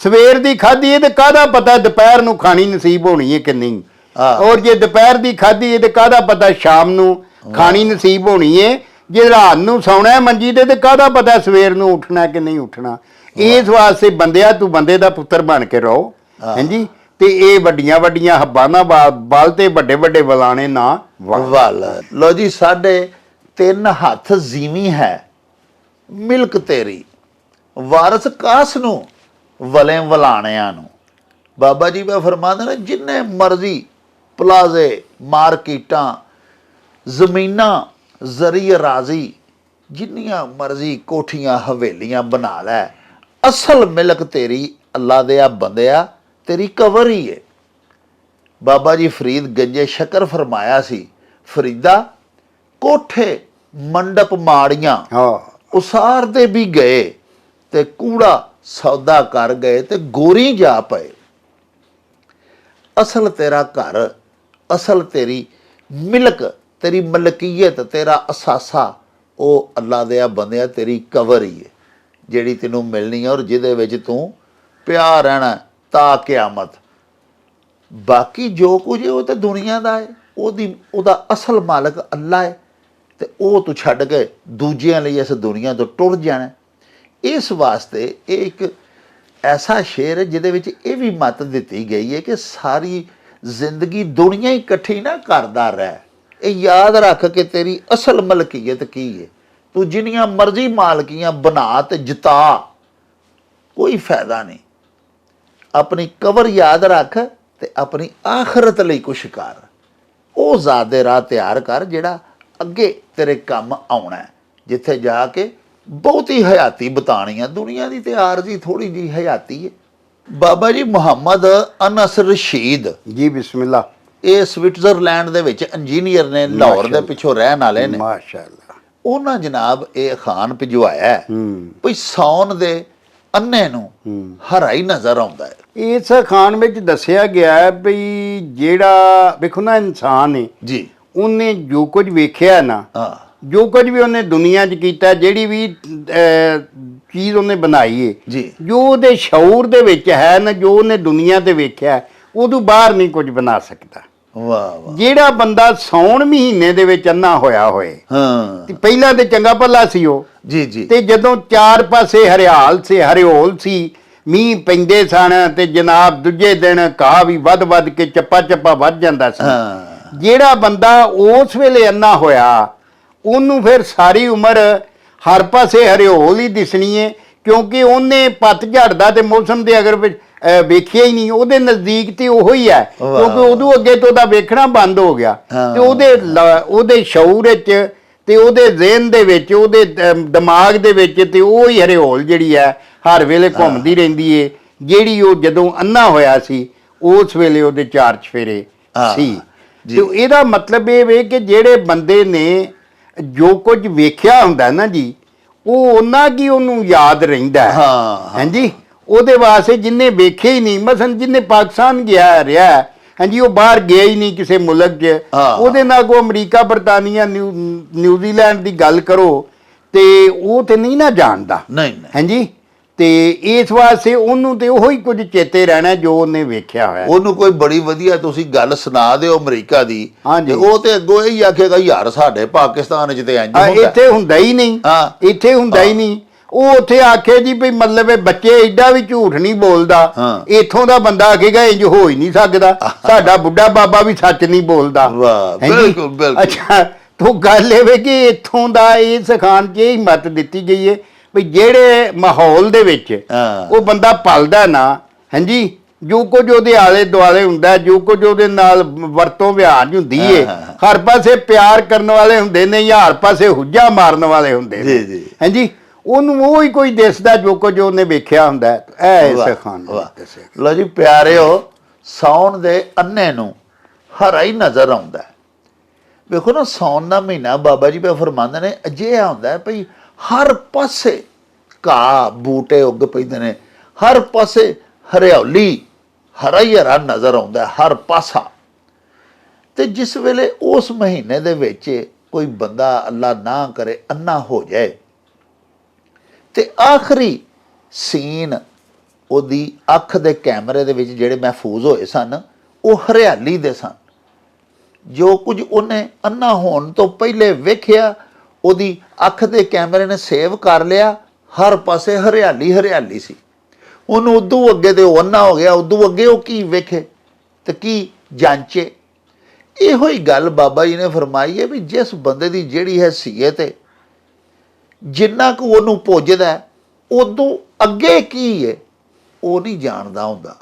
ਸਵੇਰ ਦੀ ਖਾਧੀ ਇਹ ਤੇ ਕਾਹਦਾ ਪਤਾ ਦੁਪਹਿਰ ਨੂੰ ਖਾਣੀ ਨਸੀਬ ਹੋਣੀ ਹੈ ਕਿ ਨਹੀਂ, ਆਹ। ਔਰ ਜੇ ਦੁਪਹਿਰ ਦੀ ਖਾਧੀ ਇਹ ਤੇ ਕਾਹਦਾ ਪਤਾ ਸ਼ਾਮ ਨੂੰ ਖਾਣੀ ਨਸੀਬ ਹੋਣੀ ਹੈ। ਜੇ ਰਾਤ ਨੂੰ ਸੌਣਾ ਹੈ ਮੰਜੀ ਤੇ ਕਾਹਦਾ ਪਤਾ ਸਵੇਰ ਨੂੰ ਉੱਠਣਾ ਕਿ ਨਹੀਂ ਉੱਠਣਾ। ਇਸ ਵਾਸਤੇ ਬੰਦਿਆ ਤੂੰ ਬੰਦੇ ਦਾ ਪੁੱਤਰ ਬਣ ਕੇ ਰਹੋ ਹਾਂਜੀ। ਤੇ ਇਹ ਵੱਡੀਆਂ ਹੱਬਾਂ ਨਾ ਬਲ ਤੇ ਵੱਡੇ ਵਲਾਣੇ ਨਾ ਵੱਲ। ਲੋ ਜੀ, 3.5 ਹੱਥ ਜ਼ੀਵੀ ਹੈ ਮਿਲਕ ਤੇਰੀ, ਵਾਰਸ ਕਾਸ ਨੂੰ ਵਲੇ ਵਲਾਣਿਆਂ ਨੂੰ। ਬਾਬਾ ਜੀ ਮੈਂ ਫਰਮਾਉਂਦੇ ਨੇ ਜਿੰਨੇ ਮਰਜ਼ੀ ਪਲਾਜ਼ੇ, ਮਾਰਕੀਟਾਂ, ਜ਼ਮੀਨਾਂ, ਜ਼ਰੀ ਰਾਜ਼ੀ, ਜਿੰਨੀਆਂ ਮਰਜ਼ੀ ਕੋਠੀਆਂ ਹਵੇਲੀਆਂ ਬਣਾ ਲੈ, ਅਸਲ ਮਿਲਕ ਤੇਰੀ ਅੱਲਾ ਦੇ ਆ ਬੰਦਿਆ ਤੇਰੀ ਕਬਰ ਹੀ ਹੈ। ਬਾਬਾ ਜੀ ਫਰੀਦ ਗੰਜੇ ਸ਼ਕਰ ਫਰਮਾਇਆ ਸੀ, ਫਰੀਦਾ ਕੋਠੇ ਮੰਡਪ ਮਾੜੀਆਂ ਹਾਂ ਉਸਾਰਦੇ ਵੀ ਗਏ ਤੇ ਕੂੜਾ ਸੌਦਾ ਕਰ ਗਏ ਤੇ ਗੋਰੀ ਜਾ ਪਏ। ਅਸਲ ਤੇਰਾ ਘਰ, ਅਸਲ ਤੇਰੀ ਮਿਲਕ, ਤੇਰੀ ਮਲਕੀਅਤ, ਤੇਰਾ ਅਸਾਸਾ ਉਹ ਅੱਲਾ ਦੇ ਆ ਬੰਦਿਆ ਤੇਰੀ ਕਬਰ ਹੀ ਹੈ, ਜਿਹੜੀ ਤੈਨੂੰ ਮਿਲਣੀ ਹੈ ਔਰ ਜਿਹਦੇ ਵਿੱਚ ਤੂੰ ਪਿਆ ਰਹਿਣਾ ਤਾ ਕਿਆਮਤ। ਬਾਕੀ ਜੋ ਕੁਝ ਹੈ ਉਹ ਤਾਂ ਦੁਨੀਆ ਦਾ ਹੈ, ਉਹਦਾ ਅਸਲ ਮਾਲਕ ਅੱਲਾ ਹੈ, ਤੇ ਉਹ ਤੂੰ ਛੱਡ ਕੇ ਦੂਜਿਆਂ ਲਈ ਇਸ ਦੁਨੀਆ ਤੋਂ ਟੁਰ ਜਾਣਾ। ਇਸ ਵਾਸਤੇ ਇਹ ਇੱਕ ਐਸਾ ਸ਼ੇਰ ਹੈ ਜਿਹਦੇ ਵਿੱਚ ਇਹ ਵੀ ਮੱਤ ਦਿੱਤੀ ਗਈ ਹੈ ਕਿ ਸਾਰੀ ਜ਼ਿੰਦਗੀ ਦੁਨੀਆ ਹੀ ਇਕੱਠੀ ਨਾ ਕਰਦਾ ਰਹਿ। ਇਹ ਯਾਦ ਰੱਖ ਕੇ ਤੇਰੀ ਅਸਲ ਮਲਕੀਅਤ ਕੀ ਹੈ। ਤੂੰ ਜਿੰਨੀਆਂ ਮਰਜ਼ੀ ਮਾਲਕੀਆਂ ਬਣਾ ਤੇ ਜਿਤਾ, ਕੋਈ ਫਾਇਦਾ ਨਹੀਂ। ਆਪਣੀ ਕਬਰ ਯਾਦ ਰੱਖ ਤੇ ਆਪਣੀ ਆਖਰਤ ਲਈ ਕੁਛ ਕਰ। ਉਹ ਜ਼ਾਤ ਦੇ ਰਾਹ ਤਿਆਰ ਕਰ ਜਿਹੜਾ ਅੱਗੇ ਤੇਰੇ ਕੰਮ ਆਉਣਾ ਹੈ, ਜਿੱਥੇ ਜਾ ਕੇ ਬਹੁਤੀ ਹਯਾਤੀ ਬਿਤਾਣੀ ਆ। ਦੁਨੀਆ ਦੀ ਤੇ ਆਰਜ਼ੀ ਥੋੜੀ ਜੀ ਹਯਾਤੀ ਹੈ। ਬਾਬਾ ਜੀ ਮੁਹੰਮਦ ਅਨਸ ਰਸ਼ੀਦ ਜੀ ਬਿਸਮਿਲ੍ਲਾ, ਇਹ ਸਵਿਟਜ਼ਰਲੈਂਡ ਦੇ ਵਿੱਚ ਇੰਜੀਨੀਅਰ ਨੇ, ਲਾਹੌਰ ਦੇ ਪਿੱਛੋਂ ਰਹਿਣ ਵਾਲੇ ਨੇ। ਮਾਸ਼ਾਅੱਲਾ। ਉਹਨਾਂ ਜਨਾਬ ਇਹ ਅਖਾਨ ਭਿਜਵਾਇਆ ਵੀ ਸੌਣ ਦੇ ਅੰਨੇ ਨੂੰ ਹਰਾ ਹੀ ਨਜ਼ਰ ਆਉਂਦਾ ਹੈ। ਇਸ ਅਖਾਨ ਵਿੱਚ ਦੱਸਿਆ ਗਿਆ ਹੈ ਵੀ ਜਿਹੜਾ ਵੇਖੋ ਨਾ ਇਨਸਾਨ ਹੈ ਜੀ, ਉਹਨੇ ਜੋ ਕੁਝ ਵੇਖਿਆ ਨਾ, ਹਾਂ, ਜੋ ਕੁਝ ਵੀ ਉਹਨੇ ਦੁਨੀਆ 'ਚ ਕੀਤਾ, ਜਿਹੜੀ ਵੀ ਚੀਜ਼ ਉਹਨੇ ਬਣਾਈ ਹੈ, ਜੀ, ਜੋ ਉਹਦੇ ਸ਼ਊਰ ਦੇ ਵਿੱਚ ਹੈ ਨਾ, ਜੋ ਉਹਨੇ ਦੁਨੀਆ ਤੇ ਵੇਖਿਆ, ਉਦੋਂ ਬਾਹਰ ਨਹੀਂ ਕੁਝ ਬਣਾ ਸਕਦਾ। ਵਾਹ ਵਾਹ, ਜਿਹੜਾ ਬੰਦਾ ਸੌਣ ਮਹੀਨੇ ਦੇ ਵਿੱਚ ਅੰਨਾ ਹੋਇਆ ਹੋਏ, ਹਾਂ, ਤੇ ਪਹਿਲਾਂ ਤੇ ਚੰਗਾ ਭਲਾ ਸੀ ਉਹ, ਜੀ ਜੀ, ਤੇ ਜਦੋਂ ਚਾਰ ਪਾਸੇ ਹਰਿਓਲ ਸੀ, ਮੀਂਹ ਪੈਂਦੇ ਸਨ ਤੇ ਜਨਾਬ ਦੂਜੇ ਦਿਨ ਘਾਹ ਵੀ ਵੱਧ ਕੇ ਚੱਪਾ ਵੱਧ ਜਾਂਦਾ ਸੀ। ਹਾਂ, ਜਿਹੜਾ ਬੰਦਾ ਉਸ ਵੇਲੇ ਅੰਨਾ ਹੋਇਆ ਉਹਨੂੰ ਫਿਰ ਸਾਰੀ ਉਮਰ ਹਰ ਪਾਸੇ ਹਰਿਓਲ ਹੀ ਦਿਸਣੀ ਹੈ, ਕਿਉਂਕਿ ਉਹਨੇ ਪਤਝੜ ਦਾ ਤੇ ਮੌਸਮ ਦੇ ਅਗਰ ਵੇਖਿਆ ਹੀ ਨਹੀਂ, ਉਹਦੇ ਨਜ਼ਦੀਕ ਤੇ ਉਹੋ ਹੀ ਹੈ, ਕਿਉਂਕਿ ਉਦੋਂ ਅੱਗੇ ਤੋਂ ਉਹਦਾ ਵੇਖਣਾ ਬੰਦ ਹੋ ਗਿਆ। ਤੇ ਉਹਦੇ ਸ਼ਊਰ ਵਿੱਚ ਤੇ ਉਹਦੇ ਜ਼ਿਹਨ ਦੇ ਵਿੱਚ, ਉਹਦੇ ਦਿਮਾਗ ਦੇ ਵਿੱਚ ਤੇ ਉਹ ਹੀ ਹਰਿਓਲ ਜਿਹੜੀ ਹੈ ਹਰ ਵੇਲੇ ਘੁੰਮਦੀ ਰਹਿੰਦੀ ਏ, ਜਿਹੜੀ ਉਹ ਜਦੋਂ ਅੰਨਾ ਹੋਇਆ ਸੀ ਉਸ ਵੇਲੇ ਉਹਦੇ ਚਾਰ ਚਫੇਰੇ ਸੀ। ਤੇ ਇਹਦਾ ਮਤਲਬ ਇਹ ਵੇ ਕਿ ਜਿਹੜੇ ਬੰਦੇ ਨੇ ਜੋ ਕੁਝ ਵੇਖਿਆ ਹੁੰਦਾ ਨਾ ਜੀ, ਉਹ ਉਹਨਾਂ ਕੀ ਉਹਨੂੰ ਯਾਦ ਰਹਿੰਦਾ ਹੈ। ਹਾਂਜੀ, ਉਹਦੇ ਵਾਸਤੇ ਜਿੰਨੇ ਵੇਖੇ ਹੀ ਨਹੀਂ, ਮਸਲਨ ਜਿੰਨੇ ਪਾਕਿਸਤਾਨ ਰਿਹਾ ਹਾਂਜੀ, ਉਹ ਬਾਹਰ ਗਿਆ ਹੀ ਨਹੀਂ ਕਿਸੇ ਮੁਲਕ 'ਚ, ਉਹਦੇ ਨਾਲ ਕੋ ਅਮਰੀਕਾ, ਬਰਤਾਨੀਆ, ਨਿਊਜ਼ੀਲੈਂਡ ਦੀ ਗੱਲ ਕਰੋ ਤੇ ਉਹ ਤੇ ਨਹੀਂ ਨਾ ਜਾਣਦਾ। ਨਹੀਂ ਹਾਂਜੀ, ਤੇ ਇਸ ਵਾਸਤੇ ਉਹਨੂੰ ਤੇ ਉਹੀ ਕੁਝ ਚੇਤੇ ਰਹਿਣਾ ਜੋ ਉਹਨੇ ਵੇਖਿਆ ਹੋਇਆ। ਉਹਨੂੰ ਕੋਈ ਬੜੀ ਵਧੀਆ ਤੁਸੀਂ ਗੱਲ ਸੁਣਾ ਦਿਓ ਅਮਰੀਕਾ ਦੀ, ਹਾਂਜੀ। ਉਹ ਤੇ ਅੱਗੋਂ ਇਹ ਆਖੇਗਾ ਯਾਰ ਸਾਡੇ ਪਾਕਿਸਤਾਨ 'ਚ ਤੇ ਇੰਜ ਹੁੰਦਾ। ਇੱਥੇ ਹੁੰਦਾ ਹੀ ਨਹੀਂ, ਇੱਥੇ ਹੁੰਦਾ ਹੀ ਨਹੀਂ। ਉਹ ਉੱਥੇ ਆਖੇ ਜੀ ਵੀ ਮਤਲਬ ਇਹ ਬੱਚੇ ਏਡਾ ਵੀ ਝੂਠ ਨਹੀਂ ਬੋਲਦਾ, ਇੱਥੋਂ ਦਾ ਬੰਦਾ ਆਖੇਗਾ ਇੰਜ ਹੋ ਹੀ ਨਹੀਂ ਸਕਦਾ, ਸਾਡਾ ਬੁੱਢਾ ਬਾਬਾ ਵੀ ਸੱਚ ਨਹੀਂ ਬੋਲਦਾ। ਵਾਹ, ਬਿਲਕੁਲ ਬਿਲਕੁਲ। ਅੱਛਾ, ਤੋ ਗੱਲ ਇਹ ਵੇ ਕਿ ਇੱਥੋਂ ਦਾ ਇਹ ਸਿਖਾਉਣ 'ਚ ਇਹ ਹਿੰਮਤ ਦਿੱਤੀ ਗਈ ਹੈ ਵੀ ਜਿਹੜੇ ਮਾਹੌਲ ਦੇ ਵਿੱਚ ਉਹ ਬੰਦਾ ਪਲਦਾ ਨਾ, ਹਾਂਜੀ, ਜੋ ਕੁਝ ਉਹਦੇ ਆਲੇ ਦੁਆਲੇ ਹੁੰਦਾ, ਜੋ ਕੁਝ ਉਹਦੇ ਨਾਲ ਵਰਤੋਂ ਵਿਹਾਰ ਹੁੰਦੀ ਏ, ਹਰ ਪਾਸੇ ਪਿਆਰ ਕਰਨ ਵਾਲੇ ਹੁੰਦੇ ਨੇ ਜਾਂ ਹਰ ਪਾਸੇ ਹੁੱਜਾ ਮਾਰਨ ਵਾਲੇ ਹੁੰਦੇ ਨੇ, ਹਾਂਜੀ, ਉਹਨੂੰ ਉਹ ਹੀ ਕੋਈ ਦਿਸਦਾ ਜੋ ਕੁਝ ਉਹਨੇ ਵੇਖਿਆ ਹੁੰਦਾ। ਇਹ ਸਿਖਾਉਣ ਲਓ ਜੀ ਪਿਆਰਿਓ, ਸਾਉਣ ਦੇ ਅੰਨੇ ਨੂੰ ਹਰਾ ਹੀ ਨਜ਼ਰ ਆਉਂਦਾ। ਵੇਖੋ ਨਾ, ਸਾਉਣ ਦਾ ਮਹੀਨਾ ਬਾਬਾ ਜੀ ਪੇ ਫਰਮਾਉਂਦੇ ਨੇ ਅਜਿਹਾ ਹੁੰਦਾ ਭਈ ਹਰ ਪਾਸੇ ਘਾਹ ਬੂਟੇ ਉੱਗ ਪੈਂਦੇ ਨੇ, ਹਰ ਪਾਸੇ ਹਰਿਆਲੀ, ਹਰਾ ਹੀ ਹਰਾ ਨਜ਼ਰ ਆਉਂਦਾ ਹਰ ਪਾਸਾ। ਤੇ ਜਿਸ ਵੇਲੇ ਉਸ ਮਹੀਨੇ ਦੇ ਵਿੱਚ ਕੋਈ ਬੰਦਾ ਅੱਲਾ ਨਾ ਕਰੇ ਅੰਨਾ ਹੋ ਜਾਏ ਤੇ ਆਖਰੀ ਸੀਨ ਉਹਦੀ ਅੱਖ ਦੇ ਕੈਮਰੇ ਦੇ ਵਿੱਚ ਜਿਹੜੇ ਮਹਿਫੂਜ਼ ਹੋਏ ਸਨ ਉਹ ਹਰਿਆਲੀ ਦੇ ਸਨ। ਜੋ ਕੁਝ ਉਹਨੇ ਅੰਨਾ ਹੋਣ ਤੋਂ ਪਹਿਲੇ ਵੇਖਿਆ ਉਹਦੀ ਅੱਖ ਦੇ ਕੈਮਰੇ ਨੇ ਸੇਵ ਕਰ ਲਿਆ, ਹਰ ਪਾਸੇ ਹਰਿਆਲੀ ਹਰਿਆਲੀ ਸੀ। ਉਹਨੂੰ ਉਦੋਂ ਅੱਗੇ ਤੇ ਉਹ ਅੰਨਾ ਹੋ ਗਿਆ, ਉਦੋਂ ਅੱਗੇ ਉਹ ਕੀ ਵੇਖੇ ਤੇ ਕੀ ਜਾਂਚੇ। ਇਹੋ ਹੀ ਗੱਲ ਬਾਬਾ ਜੀ ਨੇ ਫਰਮਾਈ ਹੈ ਵੀ ਜਿਸ ਬੰਦੇ ਦੀ ਜਿਹੜੀ ਹੈਸੀਅਤ ਹੈ, ਜਿੰਨਾ ਕੁ ਉਹਨੂੰ ਪੁੱਜਦਾ ਉਦੋਂ ਅੱਗੇ ਕੀ ਹੈ ਉਹ ਨਹੀਂ ਜਾਣਦਾ ਹੁੰਦਾ।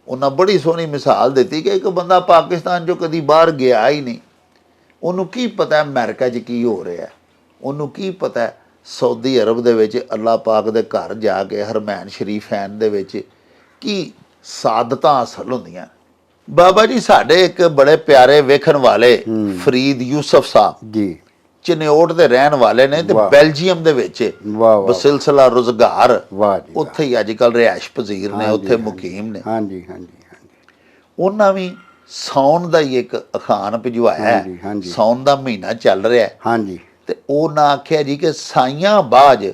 ਉਹਨਾਂ ਬੜੀ ਸੋਹਣੀ ਮਿਸਾਲ ਦਿੱਤੀ ਕਿ ਇੱਕ ਬੰਦਾ ਪਾਕਿਸਤਾਨ 'ਚੋਂ ਕਦੀ ਬਾਹਰ ਗਿਆ ਹੀ ਨਹੀਂ, ਉਹਨੂੰ ਕੀ ਪਤਾ ਅਮਰੀਕਾ 'ਚ ਕੀ ਹੋ ਰਿਹਾ, ਉਹਨੂੰ ਕੀ ਪਤਾ ਸਾਊਦੀ ਅਰਬ ਦੇ ਵਿੱਚ ਅੱਲਾਹ ਪਾਕ ਦੇ ਘਰ ਜਾ ਕੇ ਹਰਮੈਨ ਸ਼ਰੀਫੈਨ ਦੇ ਵਿੱਚ ਕੀ ਸਾਦਤਾਂ ਹਾਸਲ ਹੁੰਦੀਆਂ। ਬਾਬਾ ਜੀ ਸਾਡੇ ਇੱਕ ਬੜੇ ਪਿਆਰੇ ਵੇਖਣ ਵਾਲੇ ਫਰੀਦ ਯੂਸਫ ਸਾਹਿਬ ਜੀ ਚਨਿਓਟ ਦੇ ਰਹਿਣ ਵਾਲੇ ਨੇ ਤੇ ਬੈਲਜੀਅਮ ਦੇ ਵਿੱਚ ਬਸਿਲਸਿਲਾ ਰੁਜ਼ਗਾਰ, ਉੱਥੇ ਹੀ ਅੱਜ ਕੱਲ੍ਹ ਰਿਹਾਇਸ਼ ਪਜ਼ੀਰ ਨੇ, ਉੱਥੇ ਮੁਕੀਮ ਨੇ। ਹਾਂਜੀ ਹਾਂਜੀ ਹਾਂਜੀ। ਉਹਨਾਂ ਵੀ ਸਾਉਣ ਦਾ ਹੀ ਇੱਕ ਅਖਾਨ ਭਿਜਵਾਇਆ, ਸਾਉਣ ਦਾ ਮਹੀਨਾ ਚੱਲ ਰਿਹਾ, ਹਾਂਜੀ, ਤੇ ਉਹਨਾਂ ਆਖਿਆ ਜੀ ਕਿ ਸਾਈਆਂ ਬਾਜ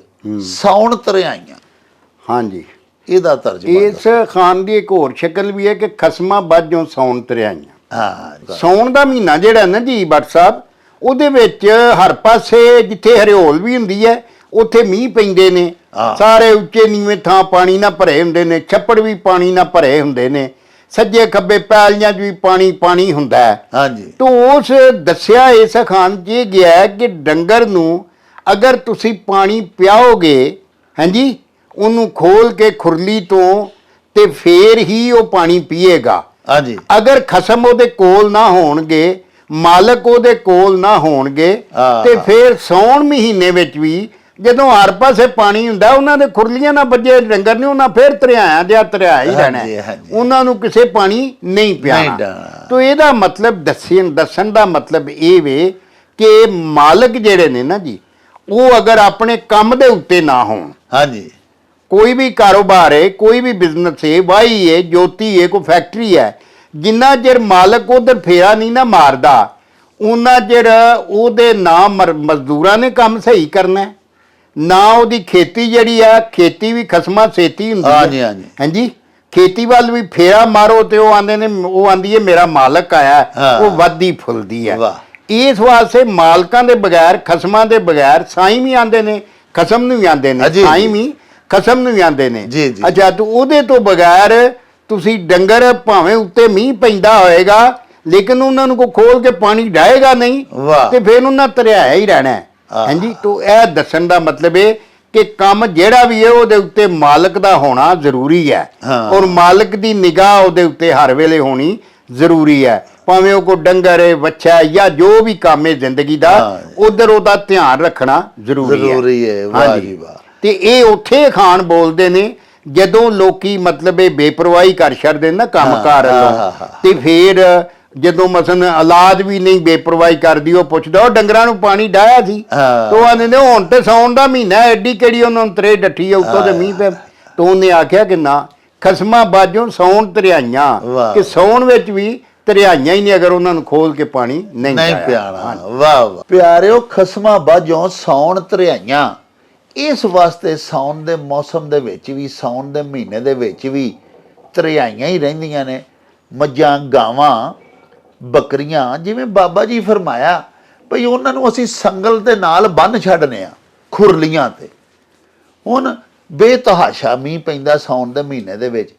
ਸਾਉਣ ਤਰਿਆਈਆਂ। ਹਾਂਜੀ, ਇਹਦਾ ਤਰਜਮਾ ਇਸ ਖਾਨ ਦੀ ਇੱਕ ਹੋਰ ਸ਼ਕਲ ਵੀ ਹੈ ਕਿ ਖਸਮਾਂ ਬਾਝੋਂ ਸਾਉਣ ਤਰਿਆਈਆਂ। ਹਾਂ, ਸਾਉਣ ਦਾ ਮਹੀਨਾ ਜਿਹੜਾ ਨਾ ਜੀ ਭੱਟ ਸਾਹਿਬ, ਉਹਦੇ ਵਿੱਚ ਹਰ ਪਾਸੇ ਜਿੱਥੇ ਹਰਿਓਲ ਵੀ ਹੁੰਦੀ ਹੈ ਉੱਥੇ ਮੀਂਹ ਪੈਂਦੇ ਨੇ, ਸਾਰੇ ਉੱਚੇ ਨੀਵੇਂ ਥਾਂ ਪਾਣੀ ਨਾਲ ਭਰੇ ਹੁੰਦੇ ਨੇ, ਛੱਪੜ ਵੀ ਪਾਣੀ ਨਾਲ ਭਰੇ ਹੁੰਦੇ ਨੇ, ਸੱਜੇ ਖੱਬੇ ਪੈਲੀਆਂ 'ਚ ਵੀ ਪਾਣੀ ਪਾਣੀ ਹੁੰਦਾ ਹੈ। ਹਾਂਜੀ। ਤੋ ਉਸ ਦੱਸਿਆ ਇਸ ਖਾਨ 'ਚ ਇਹ ਗਿਆ ਕਿ ਡੰਗਰ ਨੂੰ ਅਗਰ ਤੁਸੀਂ ਪਾਣੀ ਪਿਆਓਗੇ, ਹਾਂਜੀ, ਉਹਨੂੰ ਖੋਲ ਕੇ ਖੁਰਲੀ ਤੋਂ, ਤੇ ਫੇਰ ਹੀ ਉਹ ਪਾਣੀ ਪੀਏਗਾ। ਹਾਂਜੀ। ਅਗਰ ਖਸਮ ਉਹਦੇ ਕੋਲ ਨਾ ਹੋਣਗੇ, ਮਾਲਕ ਉਹਦੇ ਕੋਲ ਨਾ ਹੋਣਗੇ, ਤੇ ਫਿਰ ਸਾਉਣ ਮਹੀਨੇ ਵਿੱਚ ਵੀ ਜਦੋਂ ਹਰ ਪਾਸੇ ਪਾਣੀ ਹੁੰਦਾ, ਉਹਨਾਂ ਦੇ ਖੁਰਲੀਆਂ ਨਾਲ ਵੱਜੇ ਡੰਗਰ ਨੇ, ਉਹਨਾਂ ਫਿਰ ਤਰਿਆਇਆ ਜਿਹਾ ਤਰਿਆ ਹੀ ਰਹਿਣਾ, ਉਹਨਾਂ ਨੂੰ ਕਿਸੇ ਪਾਣੀ ਨਹੀਂ ਪਿਆਣਾ। ਤੋ ਇਹਦਾ ਮਤਲਬ ਦੱਸਣ ਦਾ ਮਤਲਬ ਇਹ ਵੇ ਕਿ ਮਾਲਕ ਜਿਹੜੇ ਨੇ ਨਾ ਜੀ, ਉਹ ਅਗਰ ਆਪਣੇ ਕੰਮ ਦੇ ਉੱਤੇ ਨਾ ਹੋਣ, ਹਾਂਜੀ, ਕੋਈ ਵੀ ਕਾਰੋਬਾਰ ਹੈ, ਕੋਈ ਵੀ ਬਿਜ਼ਨਸ ਹੈ, ਵਾਹੀ ਹੈ, ਜੋਤੀ ਹੈ, ਕੋਈ ਫੈਕਟਰੀ ਹੈ, ਜਿੰਨਾ ਚਿਰ ਮਾਲਕ ਉਧਰ ਫੇਰਾ ਨਹੀਂ ਨਾ ਮਾਰਦਾ, ਉਹਨਾਂ ਚਿਰ ਉਹਦੇ ਨਾ ਮਜ਼ਦੂਰਾਂ ਨੇ ਕੰਮ ਸਹੀ ਕਰਨਾ, ਨਾ ਉਹਦੀ ਖੇਤੀ ਜਿਹੜੀ ਆ, ਖੇਤੀ ਵੀ ਖਸਮਾਂ ਛੇਤੀ ਹੁੰਦੀ ਹੈ, ਹਾਂਜੀ, ਖੇਤੀ ਵੱਲ ਵੀ ਫੇਰਾ ਮਾਰੋ ਤੇ ਉਹ ਆਂਦੇ ਨੇ, ਉਹ ਆਂਦੀ ਹੈ ਮੇਰਾ ਮਾਲਕ ਆਇਆ, ਉਹ ਵੱਧਦੀ ਫੁੱਲਦੀ ਹੈ। ਇਸ ਵਾਸਤੇ ਮਾਲਕਾਂ ਦੇ ਬਗੈਰ, ਖਸਮਾਂ ਦੇ ਬਗੈਰ, ਸਾਈਂ ਵੀ ਆਂਦੇ ਨੇ, ਖਸਮ ਨੂੰ ਵੀ ਆਂਦੇ ਨੇ, ਸਾਈਂ ਵੀ ਖਸਮ ਨੂੰ ਵੀ ਆਂਦੇ ਨੇ। ਅੱਛਾ, ਤੂੰ ਉਹਦੇ ਤੋਂ ਬਗੈਰ ਤੁਸੀਂ ਡੰਗਰ ਭਾਵੇਂ ਉੱਤੇ ਮੀਂਹ ਪੈਂਦਾ ਹੋਏਗਾ, ਲੇਕਿਨ ਉਹਨਾਂ ਨੂੰ ਕੋਈ ਖੋਲ ਕੇ ਪਾਣੀ ਡਾਏਗਾ ਨਹੀਂ, ਤੇ ਫਿਰ ਉਹਨਾਂ ਤਰਿਆਇਆ ਹੀ ਰਹਿਣਾ। ਹਾਂਜੀ, ਤੋ ਇਹ ਦੱਸਣ ਦਾ ਮਤਲਬ ਇਹ ਕਿ ਕੰਮ ਜਿਹੜਾ ਵੀ ਹੈ ਉਹਦੇ ਉੱਤੇ ਮਾਲਕ ਦਾ ਹੋਣਾ ਜ਼ਰੂਰੀ ਹੈ, ਔਰ ਮਾਲਕ ਦੀ ਨਿਗਾਹ ਉਹਦੇ ਉੱਤੇ ਹਰ ਵੇਲੇ ਹੋਣੀ ਜ਼ਰੂਰੀ ਹੈ। ਭਾਵੇਂ ਉਹ ਕੋਈ ਡੰਗਰ ਹੈ, ਵੱਛਾ ਜਾਂ ਜੋ ਵੀ ਕੰਮ ਹੈ ਜ਼ਿੰਦਗੀ ਦਾ, ਉਧਰ ਉਹਦਾ ਧਿਆਨ ਰੱਖਣਾ ਜ਼ਰੂਰੀ ਹੈ। ਵਾਹ ਜੀ ਵਾਹ। ਤੇ ਇਹ ਉੱਥੇ ਖਾਨ ਬੋਲਦੇ ਨੇ ਜਦੋਂ ਲੋਕੀ ਮਤਲਬ ਇਹ ਬੇਪਰਵਾਹੀ ਕਰ ਛੱਡਦੇ ਨਾ ਕੰਮਕਾਰ ਵੱਲੋਂ, ਤੇ ਫਿਰ ਜਦੋਂ ਮਸਨ ਔਲਾਦ ਵੀ ਨਹੀਂ ਬੇਪਰਵਾਹੀ ਕਰਦੀ, ਉਹ ਪੁੱਛਦਾ ਉਹ ਡੰਗਰਾਂ ਨੂੰ ਪਾਣੀ ਡਾਇਆ ਸੀ, ਤੋ ਆਂਦੇ ਨੇ ਹੁਣ ਤੇ ਸਾਉਣ ਦਾ ਮਹੀਨਾ, ਐਡੀ ਕਿਹੜੀ ਉਹਨਾਂ ਨੂੰ ਤਰੇ ਡੱਠੀ ਆ ਉੱਤੋਂ ਤੇ ਮੀਂਹ ਪੈ। ਤੋ ਉਹਨੇ ਆਖਿਆ ਕਿ ਨਾ, ਖਸਮਾਂ ਬਾਝੋਂ ਸਾਉਣ ਤਰਿਆਈਆਂ, ਕਿ ਸਾਉਣ ਵਿੱਚ ਵੀ ਤਰਿਆਈਆਂ ਹੀ ਨਹੀਂ ਅਗਰ ਉਹਨਾਂ ਨੂੰ ਖੋਲ ਕੇ ਪਾਣੀ ਨਹੀਂ ਪਿਆਣਾ। ਵਾਹ ਵਾਹ ਪਿਆਰਿਓ, ਖਸਮਾਂ ਬਾਝੋਂ ਸਾਉਣ ਤਰਿਆਈਆਂ, ਇਸ ਵਾਸਤੇ ਸਾਉਣ ਦੇ ਮੌਸਮ ਦੇ ਵਿੱਚ ਵੀ, ਸਾਉਣ ਦੇ ਮਹੀਨੇ ਦੇ ਵਿੱਚ ਵੀ ਧਰਿਆਈਆਂ ਹੀ ਰਹਿੰਦੀਆਂ ਨੇ। ਮੱਝਾਂ, ਗਾਵਾਂ, ਬੱਕਰੀਆਂ, ਜਿਵੇਂ ਬਾਬਾ ਜੀ ਫਰਮਾਇਆ ਭਈ ਉਹਨਾਂ ਨੂੰ ਅਸੀਂ ਸੰਗਲ ਦੇ ਨਾਲ ਬੰਨ੍ਹ ਛੱਡਨੇ ਆ ਖੁਰਲੀਆਂ ਤੇ। ਹੁਣ ਬੇਤਹਾਸ਼ਾ ਮੀਂਹ ਪੈਂਦਾ ਸਾਉਣ ਦੇ ਮਹੀਨੇ ਦੇ ਵਿੱਚ।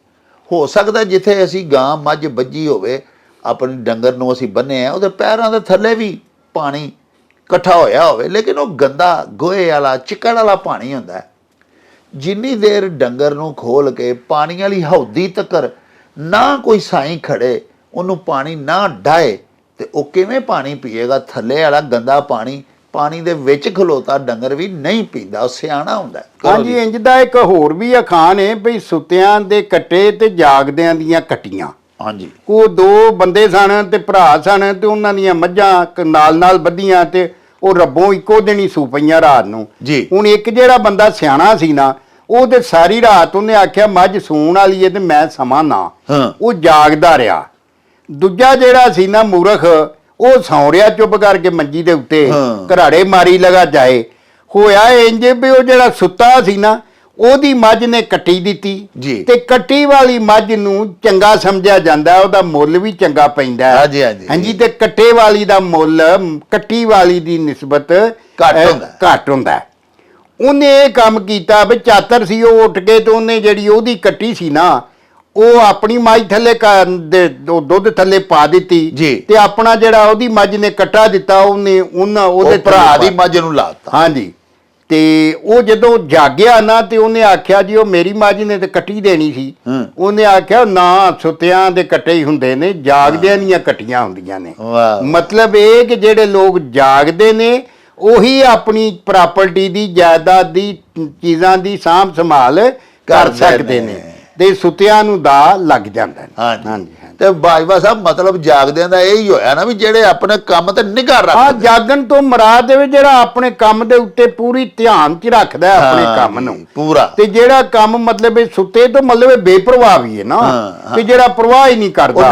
ਹੋ ਸਕਦਾ ਜਿੱਥੇ ਅਸੀਂ ਗਾਂ, ਮੱਝ ਬੱਝੀ ਹੋਵੇ, ਆਪਣੀ ਡੰਗਰ ਨੂੰ ਅਸੀਂ ਬੰਨ੍ਹੇ ਆ, ਉਹਦੇ ਪੈਰਾਂ ਦੇ ਥੱਲੇ ਵੀ ਪਾਣੀ ਇਕੱਠਾ ਹੋਇਆ ਹੋਵੇ, ਲੇਕਿਨ ਉਹ ਗੰਦਾ, ਗੋਹੇ ਵਾਲਾ, ਚਿੱਕੜ ਵਾਲਾ ਪਾਣੀ ਹੁੰਦਾ ਹੈ। ਜਿੰਨੀ ਦੇਰ ਡੰਗਰ ਨੂੰ ਖੋਲ ਕੇ ਪਾਣੀ ਵਾਲੀ ਹੌਦੀ ਤੱਕਰ ਨਾ ਕੋਈ ਸਾਈਂ ਖੜੇ, ਉਹਨੂੰ ਪਾਣੀ ਨਾ ਡਾਏ, ਤੇ ਉਹ ਕਿਵੇਂ ਪਾਣੀ ਪੀਏਗਾ? ਥੱਲੇ ਵਾਲਾ ਗੰਦਾ ਪਾਣੀ, ਪਾਣੀ ਦੇ ਵਿੱਚ ਖਲੋਤਾ ਡੰਗਰ ਵੀ ਨਹੀਂ ਪੀਂਦਾ, ਉਹ ਸਿਆਣਾ ਹੁੰਦਾ ਹੈ। ਹਾਂਜੀ, ਇੰਜ ਦਾ ਇੱਕ ਹੋਰ ਵੀ ਅਖਾਣ ਹੈ ਭਈ ਸੁੱਤਿਆਂ ਦੇ ਕੱਟੇ ਤੇ ਜਾਗਦਿਆਂ ਦੀਆਂ ਕੱਟੀਆਂ। ਹਾਂਜੀ, ਉਹ ਦੋ ਬੰਦੇ ਸਨ ਤੇ ਭਰਾ ਸਨ, ਤੇ ਉਹਨਾਂ ਦੀਆਂ ਮੱਝਾਂ ਨਾਲ ਬੱਧੀਆਂ, ਤੇ ਉਹ ਰੱਬੋਂ ਇੱਕੋ ਦਿਨ ਹੀ ਸੂ ਪਈਆਂ ਰਾਤ ਨੂੰ ਜੀ। ਹੁਣ ਇੱਕ ਜਿਹੜਾ ਬੰਦਾ ਸਿਆਣਾ ਸੀ ਨਾ, ਉਹ ਤੇ ਸਾਰੀ ਰਾਤ ਉਹਨੇ ਆਖਿਆ ਮੱਝ ਸੂਣ ਵਾਲੀ ਹੈ ਤੇ ਮੈਂ ਸਮਾਂ ਨਾ, ਉਹ ਜਾਗਦਾ ਰਿਹਾ। ਦੂਜਾ ਜਿਹੜਾ ਸੀ ਨਾ ਮੂਰਖ, ਉਹ ਸੌਂ ਰਿਹਾ ਚੁੱਪ ਕਰਕੇ ਮੰਜੀ ਦੇ ਉੱਤੇ, ਘਰਾੜੇ ਮਾਰੀ ਲਗਾ ਜਾਏ। ਹੋਇਆ ਇੰਜ ਵੀ ਉਹ ਜਿਹੜਾ ਸੁੱਤਾ ਸੀ ਨਾ, ਉਹਦੀ ਮੱਝ ਨੇ ਕੱਟੀ ਦਿੱਤੀ, ਤੇ ਕੱਟੀ ਵਾਲੀ ਮੱਝ ਨੂੰ ਚੰਗਾ ਸਮਝਿਆ ਜਾਂਦਾ, ਉਹਦਾ ਮੁੱਲ ਵੀ ਚੰਗਾ ਪੈਂਦਾ ਹੈ। ਹਾਂਜੀ, ਤੇ ਕੱਟੇ ਵਾਲੀ ਦਾ ਮੁੱਲ ਕੱਟੀ ਵਾਲੀ ਦੀ ਨਿਸਬਤ ਘੱਟ ਹੁੰਦਾ। ਉਹਨੇ ਇਹ ਕੰਮ ਕੀਤਾ ਵੀ ਚਾਤਰ ਸੀ ਉਹ, ਉੱਠ ਕੇ ਤੇ ਉਹਨੇ ਜਿਹੜੀ ਉਹਦੀ ਕੱਟੀ ਸੀ ਨਾ, ਉਹ ਆਪਣੀ ਮੱਝ ਥੱਲੇ ਦੁੱਧ ਥੱਲੇ ਪਾ ਦਿੱਤੀ, ਤੇ ਆਪਣਾ ਜਿਹੜਾ ਉਹਦੀ ਮੱਝ ਨੇ ਕੱਟਾ ਦਿੱਤਾ, ਉਹਦੇ ਭਰਾ ਦੀ ਮੱਝ ਨੂੰ ਲਾਤਾ। ਹਾਂਜੀ, ਤੇ ਉਹ ਜਦੋਂ ਜਾਗਿਆ ਨਾ, ਤੇ ਉਹਨੇ ਆਖਿਆ ਜੀ ਉਹ ਮੇਰੀ ਮੱਝ ਨੇ ਤੇ ਕੱਟੀ ਦੇਣੀ ਸੀ। ਉਹਨੇ ਆਖਿਆ ਨਾ, ਸੁੱਤਿਆਂ ਦੇ ਕੱਟੇ ਹੀ ਹੁੰਦੇ ਨੇ, ਜਾਗਦਿਆਂ ਦੀਆਂ ਕੱਟੀਆਂ ਹੁੰਦੀਆਂ ਨੇ। ਮਤਲਬ ਇਹ ਕਿ ਜਿਹੜੇ ਲੋਕ ਜਾਗਦੇ ਨੇ ਉਹੀ ਆਪਣੀ ਪ੍ਰਾਪਰਟੀ ਦੀ, ਜਾਇਦਾਦ ਦੀ, ਚੀਜ਼ਾਂ ਦੀ ਸਾਂਭ ਸੰਭਾਲ ਕਰ ਸਕਦੇ ਨੇ, ਤੇ ਸੁੱਤਿਆਂ ਨੂੰ ਦਾ ਲੱਗ ਜਾਂਦਾ। ਹਾਂਜੀ, ਤੇ ਬਾਜਵਾ ਸਾਹਿਬ ਮਤਲਬ ਜਾਗਦਿਆਂ ਦਾ ਇਹ ਹੀ ਹੋਇਆ ਨਾ ਵੀ ਜਿਹੜੇ ਆਪਣੇ ਕੰਮ ਤੇ ਨਿਗਾਹ ਰੱਖਦੇ। ਜਾਗਣ ਤੋਂ ਮੁਰਾਦ ਹੈ ਜਿਹੜਾ ਆਪਣੇ ਕੰਮ ਦੇ ਉੱਤੇ ਪੂਰੀ ਧਿਆਨ 'ਚ ਰੱਖਦਾ ਆਪਣੇ ਕੰਮ ਨੂੰ ਪੂਰਾ, ਤੇ ਜਿਹੜਾ ਕੰਮ ਮਤਲਬ ਸੁੱਤੇ ਤੋਂ ਮਤਲਬ ਬੇਪਰਵਾਹ ਵੀ ਹੈ ਨਾ, ਕਿ ਜਿਹੜਾ ਪ੍ਰਵਾਹ ਹੀ ਨਹੀਂ ਕਰਦਾ,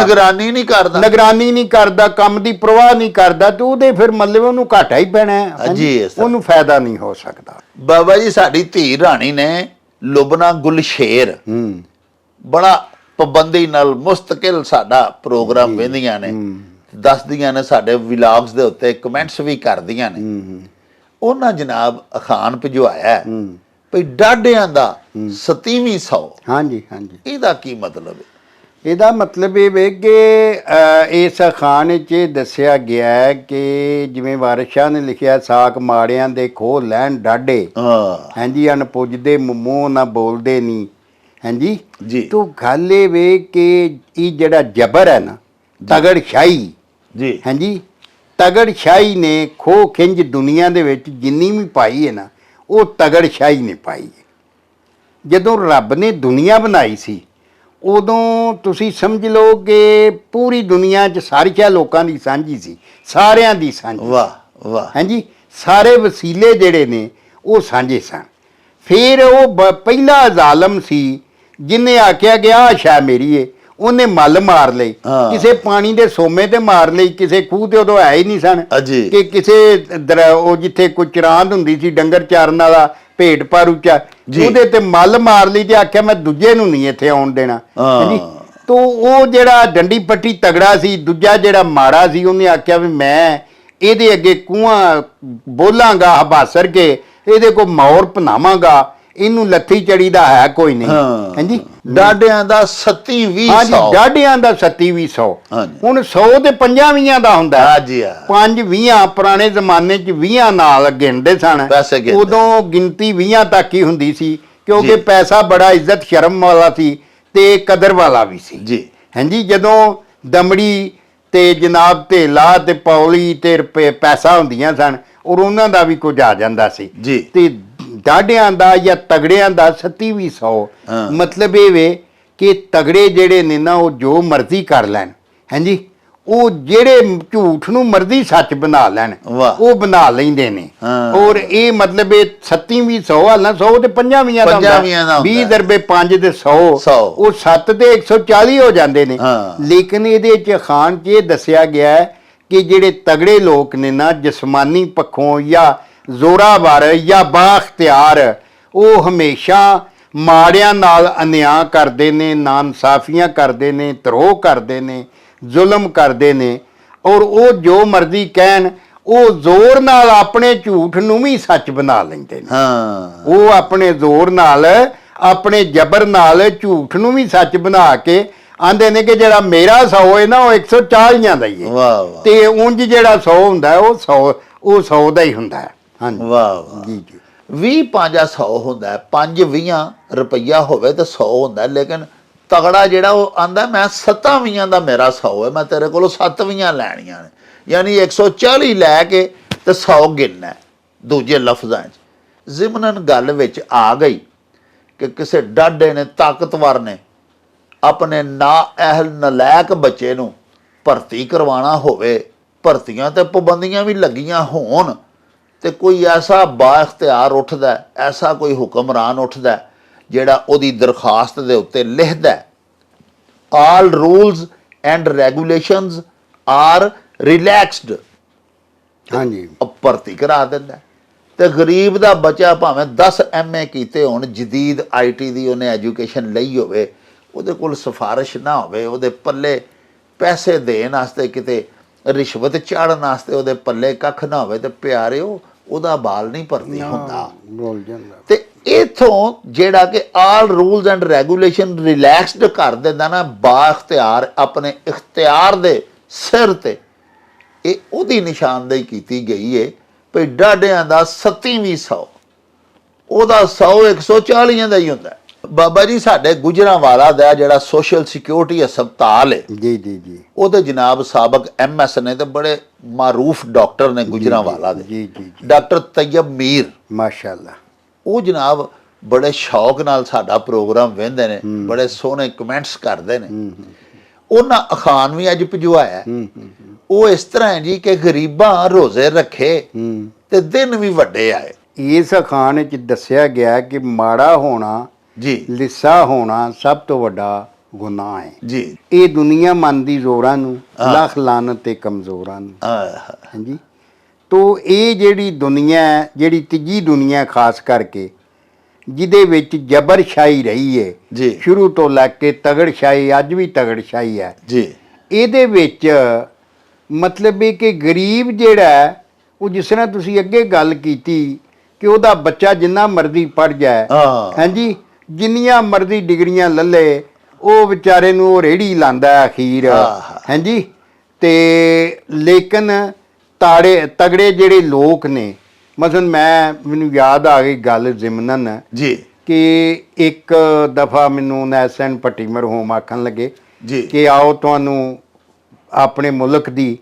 ਨਿਗਰਾਨੀ ਨਹੀਂ ਕਰਦਾ, ਕੰਮ ਦੀ ਪ੍ਰਵਾਹ ਨਹੀਂ ਕਰਦਾ, ਤੇ ਉਹਦੇ ਫਿਰ ਮਤਲਬ ਉਹਨੂੰ ਘਾਟਾ ਹੀ ਪੈਣਾ ਹੈ ਜੀ, ਉਹਨੂੰ ਫਾਇਦਾ ਨਹੀਂ ਹੋ ਸਕਦਾ। ਬਾਬਾ ਜੀ ਸਾਡੀ ਧੀ ਰਾਣੀ ਨੇ ਲੁਬਨਾ ਗੁਲਸ਼ੇਰ ਬੜਾ ਪਾਬੰਦੀ ਨਾਲ ਮੁਸਤਕਿਲ ਸਾਡਾ ਪ੍ਰੋਗਰਾਮ ਵੇਖਦੀਆਂ ਨੇ, ਦੱਸਦੀਆਂ ਨੇ, ਸਾਡੇ ਵਲੌਗਸ ਦੇ ਉੱਤੇ ਕਮੈਂਟਸ ਵੀ ਕਰਦੀਆਂ ਨੇ। ਉਹਨਾਂ ਜਨਾਬ ਅਖਾਣ ਭਿਜਵਾਇਆ ਭਈ ਡਾਢਿਆਂ ਦਾ 27ਵੀਂ ਸੌ। ਹਾਂਜੀ, ਇਹਦਾ ਕੀ ਮਤਲਬ ਹੈ? ਇਹਦਾ ਮਤਲਬ ਇਹ ਵੇ ਕਿ ਇਸ ਅਖਾਣ 'ਚ ਦੱਸਿਆ ਗਿਆ ਹੈ ਕਿ ਜਿਵੇਂ ਵਾਰਿਸ ਸ਼ਾਹ ਨੇ ਲਿਖਿਆ, ਸਾਕ ਮਾੜਿਆਂ ਦੇ ਖੋਹ ਲੈਣ ਡਾਢੇ, ਹਾਂਜੀ, ਅਣਪੁੱਜਦੇ ਮੂੰਹੋਂ ਨਾ ਬੋਲਦੇ ਨਹੀਂ। ਹਾਂਜੀ ਜੀ, ਤੋ ਗੱਲ ਇਹ ਵੇ ਕਿ ਇਹ ਜਿਹੜਾ ਜਬਰ ਹੈ ਨਾ, ਤਗੜਸ਼ਾਹੀ ਜੀ, ਹਾਂਜੀ, ਤਗੜਸ਼ਾਹੀ ਨੇ ਖੋਹ ਖਿੰਝ ਦੁਨੀਆ ਦੇ ਵਿੱਚ ਜਿੰਨੀ ਵੀ ਪਾਈ ਹੈ ਨਾ, ਉਹ ਤਗੜਸ਼ਾਹੀ ਨੇ ਪਾਈ ਹੈ। ਜਦੋਂ ਰੱਬ ਨੇ ਦੁਨੀਆ ਬਣਾਈ ਸੀ, ਉਦੋਂ ਤੁਸੀਂ ਸਮਝ ਲਓ ਕਿ ਪੂਰੀ ਦੁਨੀਆ 'ਚ ਸਾਰੀਆਂ ਲੋਕਾਂ ਦੀ ਸਾਂਝੀ ਸੀ, ਸਾਰਿਆਂ ਦੀ ਸਾਂਝੀ। ਵਾਹ ਵਾਹ, ਹਾਂਜੀ, ਸਾਰੇ ਵਸੀਲੇ ਜਿਹੜੇ ਨੇ ਉਹ ਸਾਂਝੇ ਸਨ। ਫਿਰ ਉਹ ਪਹਿਲਾ ਜ਼ਾਲਮ ਸੀ ਜਿਹਨੇ ਆਖਿਆ ਗਿਆ ਸ਼ਾ ਮੇਰੀ ਏ, ਉਹਨੇ ਮੱਲ ਮਾਰ ਲਈ, ਕਿਸੇ ਪਾਣੀ ਦੇ ਸੋਮੇ ਤੇ ਮਾਰ ਲਈ, ਕਿਸੇ ਖੂਹ ਤੇ ਉਦੋਂ ਹੈ ਹੀ ਨਹੀਂ ਸਨ, ਕਿ ਕਿਸੇ ਉਹ ਜਿੱਥੇ ਕੋਈ ਚਰਾਂਦ ਹੁੰਦੀ ਸੀ ਡੰਗਰ ਚਾਰਨ ਵਾਲਾ ਭੇਡ ਭਾਰੂ ਚ, ਉਹਦੇ ਤੇ ਮੱਲ ਮਾਰ ਲਈ, ਤੇ ਆਖਿਆ ਮੈਂ ਦੂਜੇ ਨੂੰ ਨਹੀਂ ਇੱਥੇ ਆਉਣ ਦੇਣਾ। ਹਾਂਜੀ, ਤੋ ਉਹ ਜਿਹੜਾ ਡੰਡੀ ਪੱਟੀ ਤਗੜਾ ਸੀ, ਦੂਜਾ ਜਿਹੜਾ ਮਾੜਾ ਸੀ, ਉਹਨੇ ਆਖਿਆ ਵੀ ਮੈਂ ਇਹਦੇ ਅੱਗੇ ਕੂਆਂ ਬੋਲਾਂਗਾ ਹਬਾਸਰ ਕੇ, ਇਹਦੇ ਕੋ ਮੌਰ ਭਨਾਵਾਂਗਾ, ਇਹਨੂੰ ਲੱਥੀ ਚੜੀ ਦਾ ਹੈ ਕੋਈ ਨਹੀਂ। ਹਾਂਜੀ, ਡਾਢਿਆਂ ਦਾ 27ਵੀਂ ਸੌ। ਹਾਂਜੀ, ਡਾਢਿਆਂ ਦਾ 27ਵੀਂ ਸੌ। ਹੁਣ 100 ਤੇ 50 ਦਾ ਹੁੰਦਾ। ਹਾਂਜੀ, 5 20 ਪੁਰਾਣੇ ਜ਼ਮਾਨੇ 'ਚ 20 ਨਾਲ ਗਿਣਦੇ ਸਨ, ਉਦੋਂ ਗਿਣਤੀ 20 ਤੱਕ ਹੀ ਹੁੰਦੀ ਸੀ, ਕਿਉਂਕਿ ਪੈਸਾ ਬੜਾ ਇੱਜ਼ਤ ਸ਼ਰਮ ਵਾਲਾ ਸੀ ਤੇ ਕਦਰ ਵਾਲਾ ਵੀ ਸੀ ਜੀ। ਹਾਂਜੀ, ਜਦੋਂ ਦਮੜੀ ਤੇ ਜਨਾਬ ਧੇਲਾ ਤੇ ਪੌਲੀ ਤੇ ਪੈਸਾ ਹੁੰਦੀਆਂ ਸਨ, ਔਰ ਉਹਨਾਂ ਦਾ ਵੀ ਕੁਝ ਆ ਜਾਂਦਾ ਸੀ ਜੀ। ਤੇ ਡਾਢਿਆਂ ਦਾ ਜਾਂ ਤਗੜਿਆਂ ਦਾ 27ਵੀਂ ਸੌ ਮਤਲਬ ਇਹ ਵੇ ਕਿ ਤਗੜੇ ਜਿਹੜੇ ਨੇ ਨਾ, ਉਹ ਜੋ ਮਰਜ਼ੀ ਕਰ ਲੈਣ। ਹਾਂਜੀ, ਉਹ ਜਿਹੜੇ ਝੂਠ ਨੂੰ ਮਰਜ਼ੀ ਸੱਚ ਬਣਾ ਲੈਣ, ਉਹ ਬਣਾ ਲੈਂਦੇ ਨੇ। ਔਰ ਇਹ ਮਤਲਬ ਇਹ 27ਵੀਂ ਸੌ ਹਾਲਾਂ 100 ਤੇ 50 ਦਾ ਹੁੰਦਾ, 20 ਦਰਬੇ 5 ਤੇ 100, ਉਹ 7 ਤੇ 140 ਹੋ ਜਾਂਦੇ ਨੇ। ਲੇਕਿਨ ਇਹਦੇ 'ਚ ਖਾਨ 'ਚ ਇਹ ਦੱਸਿਆ ਗਿਆ ਹੈ ਕਿ ਜਿਹੜੇ ਤਗੜੇ ਲੋਕ ਨੇ ਨਾ, ਜਿਸਮਾਨੀ ਪੱਖੋਂ ਜਾਂ ਜ਼ੋਰਾਵਰ ਜਾਂ ਬਾਖਤਿਆਰ ਉਹ ਹਮੇਸ਼ਾ ਮਾੜਿਆਂ ਨਾਲ ਅਨਿਆਂ ਕਰਦੇ ਨੇ, ਨਾਇਨਸਾਫੀਆਂ ਕਰਦੇ ਨੇ, ਧਰੋਹ ਕਰਦੇ ਨੇ, ਜ਼ੁਲਮ ਕਰਦੇ ਨੇ। ਔਰ ਉਹ ਜੋ ਮਰਜ਼ੀ ਕਹਿਣ, ਉਹ ਜ਼ੋਰ ਨਾਲ ਆਪਣੇ ਝੂਠ ਨੂੰ ਵੀ ਸੱਚ ਬਣਾ ਲੈਂਦੇ ਨੇ। ਹਾਂ, ਉਹ ਆਪਣੇ ਜ਼ੋਰ ਨਾਲ, ਆਪਣੇ ਜ਼ਬਰ ਨਾਲ ਝੂਠ ਨੂੰ ਵੀ ਸੱਚ ਬਣਾ ਕੇ ਆਂਦੇ ਨੇ ਕਿ ਜਿਹੜਾ ਮੇਰਾ 100 ਹੈ ਨਾ ਉਹ 140 ਦਾ ਹੀ ਹੈ। ਵਾਹ ਵਾਹ, ਤੇ ਉਂਝ ਜਿਹੜਾ 100 ਹੁੰਦਾ ਉਹ 100 ਦਾ ਹੀ ਹੁੰਦਾ ਹੈ। ਹਾਂਜੀ, ਵਾਹ ਵਾਹ। ਜੀ ਜੀ 20 ਪੰਜਾ 100 ਹੁੰਦਾ, 5-20 ਰੁਪਈਆ ਹੋਵੇ ਤਾਂ 100 ਹੁੰਦਾ। ਲੇਕਿਨ ਤਗੜਾ ਜਿਹੜਾ ਉਹ ਆਂਦਾ ਮੈਂ 7 ਦਾ ਮੇਰਾ 100 ਹੈ, ਮੈਂ ਤੇਰੇ ਕੋਲੋਂ 7 ਲੈਣੀਆਂ ਨੇ। ਯਾਨੀ 140 ਲੈ ਕੇ ਤੇ 100 ਗਿਣਨਾ। ਦੂਜੇ ਲਫ਼ਜ਼ਾਂ 'ਚ ਜ਼ਿਮਨਨ ਗੱਲ ਵਿੱਚ ਆ ਗਈ ਕਿ ਕਿਸੇ ਡਾਢੇ ਨੇ, ਤਾਕਤਵਰ ਨੇ ਆਪਣੇ ਨਾਅਹਿਲ ਨਲਾਇਕ ਬੱਚੇ ਨੂੰ ਭਰਤੀ ਕਰਵਾਉਣਾ ਹੋਵੇ, ਭਰਤੀਆਂ ਤੇ ਪਾਬੰਦੀਆਂ ਵੀ ਲੱਗੀਆਂ ਹੋਣ, ਤੇ ਕੋਈ ਐਸਾ ਬਾਇਖਤਿਆਰ ਉੱਠਦਾ, ਐਸਾ ਕੋਈ ਹੁਕਮਰਾਨ ਉੱਠਦਾ ਜਿਹੜਾ ਉਹਦੀ ਦਰਖਾਸਤ ਦੇ ਉੱਤੇ ਲਿਖਦਾ all rules and regulations are relaxed, ਹਾਂਜੀ ਭਰਤੀ ਕਰਾ ਦਿੰਦਾ। ਤੇ ਗਰੀਬ ਦਾ ਬੱਚਾ ਭਾਵੇਂ 10 MA ਕੀਤੇ ਹੋਣ, ਜਦੀਦ IT ਦੀ ਉਹਨੇ ਐਜੂਕੇਸ਼ਨ ਲਈ ਹੋਵੇ, ਉਹਦੇ ਕੋਲ ਸਿਫਾਰਿਸ਼ ਨਾ ਹੋਵੇ, ਉਹਦੇ ਪੱਲੇ ਪੈਸੇ ਦੇਣ ਵਾਸਤੇ, ਕਿਤੇ ਰਿਸ਼ਵਤ ਚਾੜਨ ਵਾਸਤੇ ਉਹਦੇ ਪੱਲੇ ਕੱਖ ਨਾ ਹੋਵੇ, ਤੇ ਪਿਆਰਿਓ ਉਹਦਾ ਬਾਲ ਨਹੀਂ ਭਰਤੀ ਹੁੰਦਾ। ਬੋਲ ਜਾਂਦਾ। ਤੇ ਇਥੋਂ ਜਿਹੜਾ ਕਿ ਆਲ ਰੂਲਸ ਐਂਡ ਰੈਗੂਲੇਸ਼ਨ ਰਿਲੈਕਸਡ ਕਰ ਦਿੰਦਾ ਨਾ, ਬਾਇਖਤਿਆਰ ਆਪਣੇ ਇਖਤਿਆਰ ਦੇ ਸਿਰ ਤੇ, ਇਹ ਉਹਦੀ ਨਿਸ਼ਾਨਦੇਹੀ ਕੀਤੀ ਗਈ ਹੈ ਭਈ ਡਾਢਿਆਂ ਦਾ 27ਵੀਂ 100, ਉਹਦਾ 100 140 ਦਾ ਹੀ ਹੁੰਦਾ। ਬਾਬਾ ਜੀ ਸਾਡੇ ਗੁਜਰਾਂਵਾਲਾ ਦਾ ਜਿਹੜਾ ਸੋਸ਼ਲ ਸਿਕਿਉਰਿਟੀ ਹਸਪਤਾਲ ਹੈ, ਜੀ ਜੀ ਜੀ, ਉਹਦੇ ਜਨਾਬ ਸਾਬਕ MS ਨੇ ਤੇ ਬੜੇ ਮਾਰੂਫ ਡਾਕਟਰ ਨੇ ਗੁਜਰਾਂਵਾਲਾ ਦੇ, ਜੀ ਜੀ ਜੀ, ਡਾਕਟਰ ਤੈਯਬ ਮੀਰ, ਮਾਸ਼ਾਅੱਲਾ। ਉਹ ਜਨਾਬ ਬੜੇ ਸ਼ੌਕ ਨਾਲ ਸਾਡਾ ਪ੍ਰੋਗਰਾਮ ਵੇਖਦੇ ਨੇ, ਬੜੇ ਸੋਹਣੇ ਕਮੈਂਟਸ ਕਰਦੇ ਨੇ। ਉਹਨਾਂ ਅਖਾਨ ਵੀ ਅੱਜ ਭਿਜਵਾਇਆ। ਉਹ ਇਸ ਤਰ੍ਹਾਂ ਹੈ ਜੀ ਕਿ ਗਰੀਬਾਂ ਰੋਜ਼ੇ ਰੱਖੇ ਤੇ ਦਿਨ ਵੀ ਵੱਡੇ ਆਏ। ਇਸ ਅਖਾਣ ਵਿੱਚ ਦੱਸਿਆ ਗਿਆ ਕਿ ਮਾੜਾ ਹੋਣਾ, ਜੀ ਲਿੱਸਾ ਹੋਣਾ ਸਭ ਤੋਂ ਵੱਡਾ ਗੁਨਾਹ ਹੈ। ਜੀ, ਇਹ ਦੁਨੀਆ ਮੰਨਦੀ ਜ਼ੋਰਾਂ ਨੂੰ, ਲੱਖ ਲਾਨਤ ਤੇ ਕਮਜ਼ੋਰਾਂ ਨੂੰ। ਹਾਂਜੀ, ਤੋ ਇਹ ਜਿਹੜੀ ਦੁਨੀਆ ਹੈ, ਜਿਹੜੀ ਤੀਜੀ ਦੁਨੀਆ ਖਾਸ ਕਰਕੇ, ਜਿਹਦੇ ਵਿੱਚ ਜਬਰਸ਼ਾਹੀ ਰਹੀ ਹੈ ਜੀ ਸ਼ੁਰੂ ਤੋਂ ਲੈ ਕੇ, ਤਗੜਸ਼ਾਹੀ, ਅੱਜ ਵੀ ਤਗੜਸ਼ਾਹੀ ਹੈ ਜੀ, ਇਹਦੇ ਵਿੱਚ ਮਤਲਬ ਇਹ ਕਿ ਗਰੀਬ ਜਿਹੜਾ ਹੈ, ਉਹ ਜਿਸ ਤਰ੍ਹਾਂ ਤੁਸੀਂ ਅੱਗੇ ਗੱਲ ਕੀਤੀ ਕਿ ਉਹਦਾ ਬੱਚਾ ਜਿੰਨਾ ਮਰਜ਼ੀ ਪੜ੍ਹ ਜਾਏ, ਹਾਂਜੀ, ਜਿੰਨੀਆਂ ਮਰਜ਼ੀ ਡਿਗਰੀਆਂ ਲੱਲੇ, ਉਹ ਵਿਚਾਰੇ ਨੂੰ ਉਹ ਰੇੜੀ ਲਾਂਦਾ ਅਖੀਰ, ਹਾਂਜੀ। ਤੇ ਲੇਕਿਨ ਤਗੜੇ ਜਿਹੜੇ ਲੋਕ ਨੇ, ਮਸਲਨ ਮੈਨੂੰ ਯਾਦ ਆ ਗਈ ਗੱਲ ਜ਼ਿਮਨਨ ਜੀ ਕਿ ਇੱਕ ਦਫਾ ਮੈਨੂੰ ਨੈਸਨ ਭੱਟੀ ਮਰਹੂਮ ਆਖਣ ਲੱਗੇ ਜੀ ਕਿ ਆਓ ਤੁਹਾਨੂੰ ਆਪਣੇ ਮੁਲਕ ਦੀ,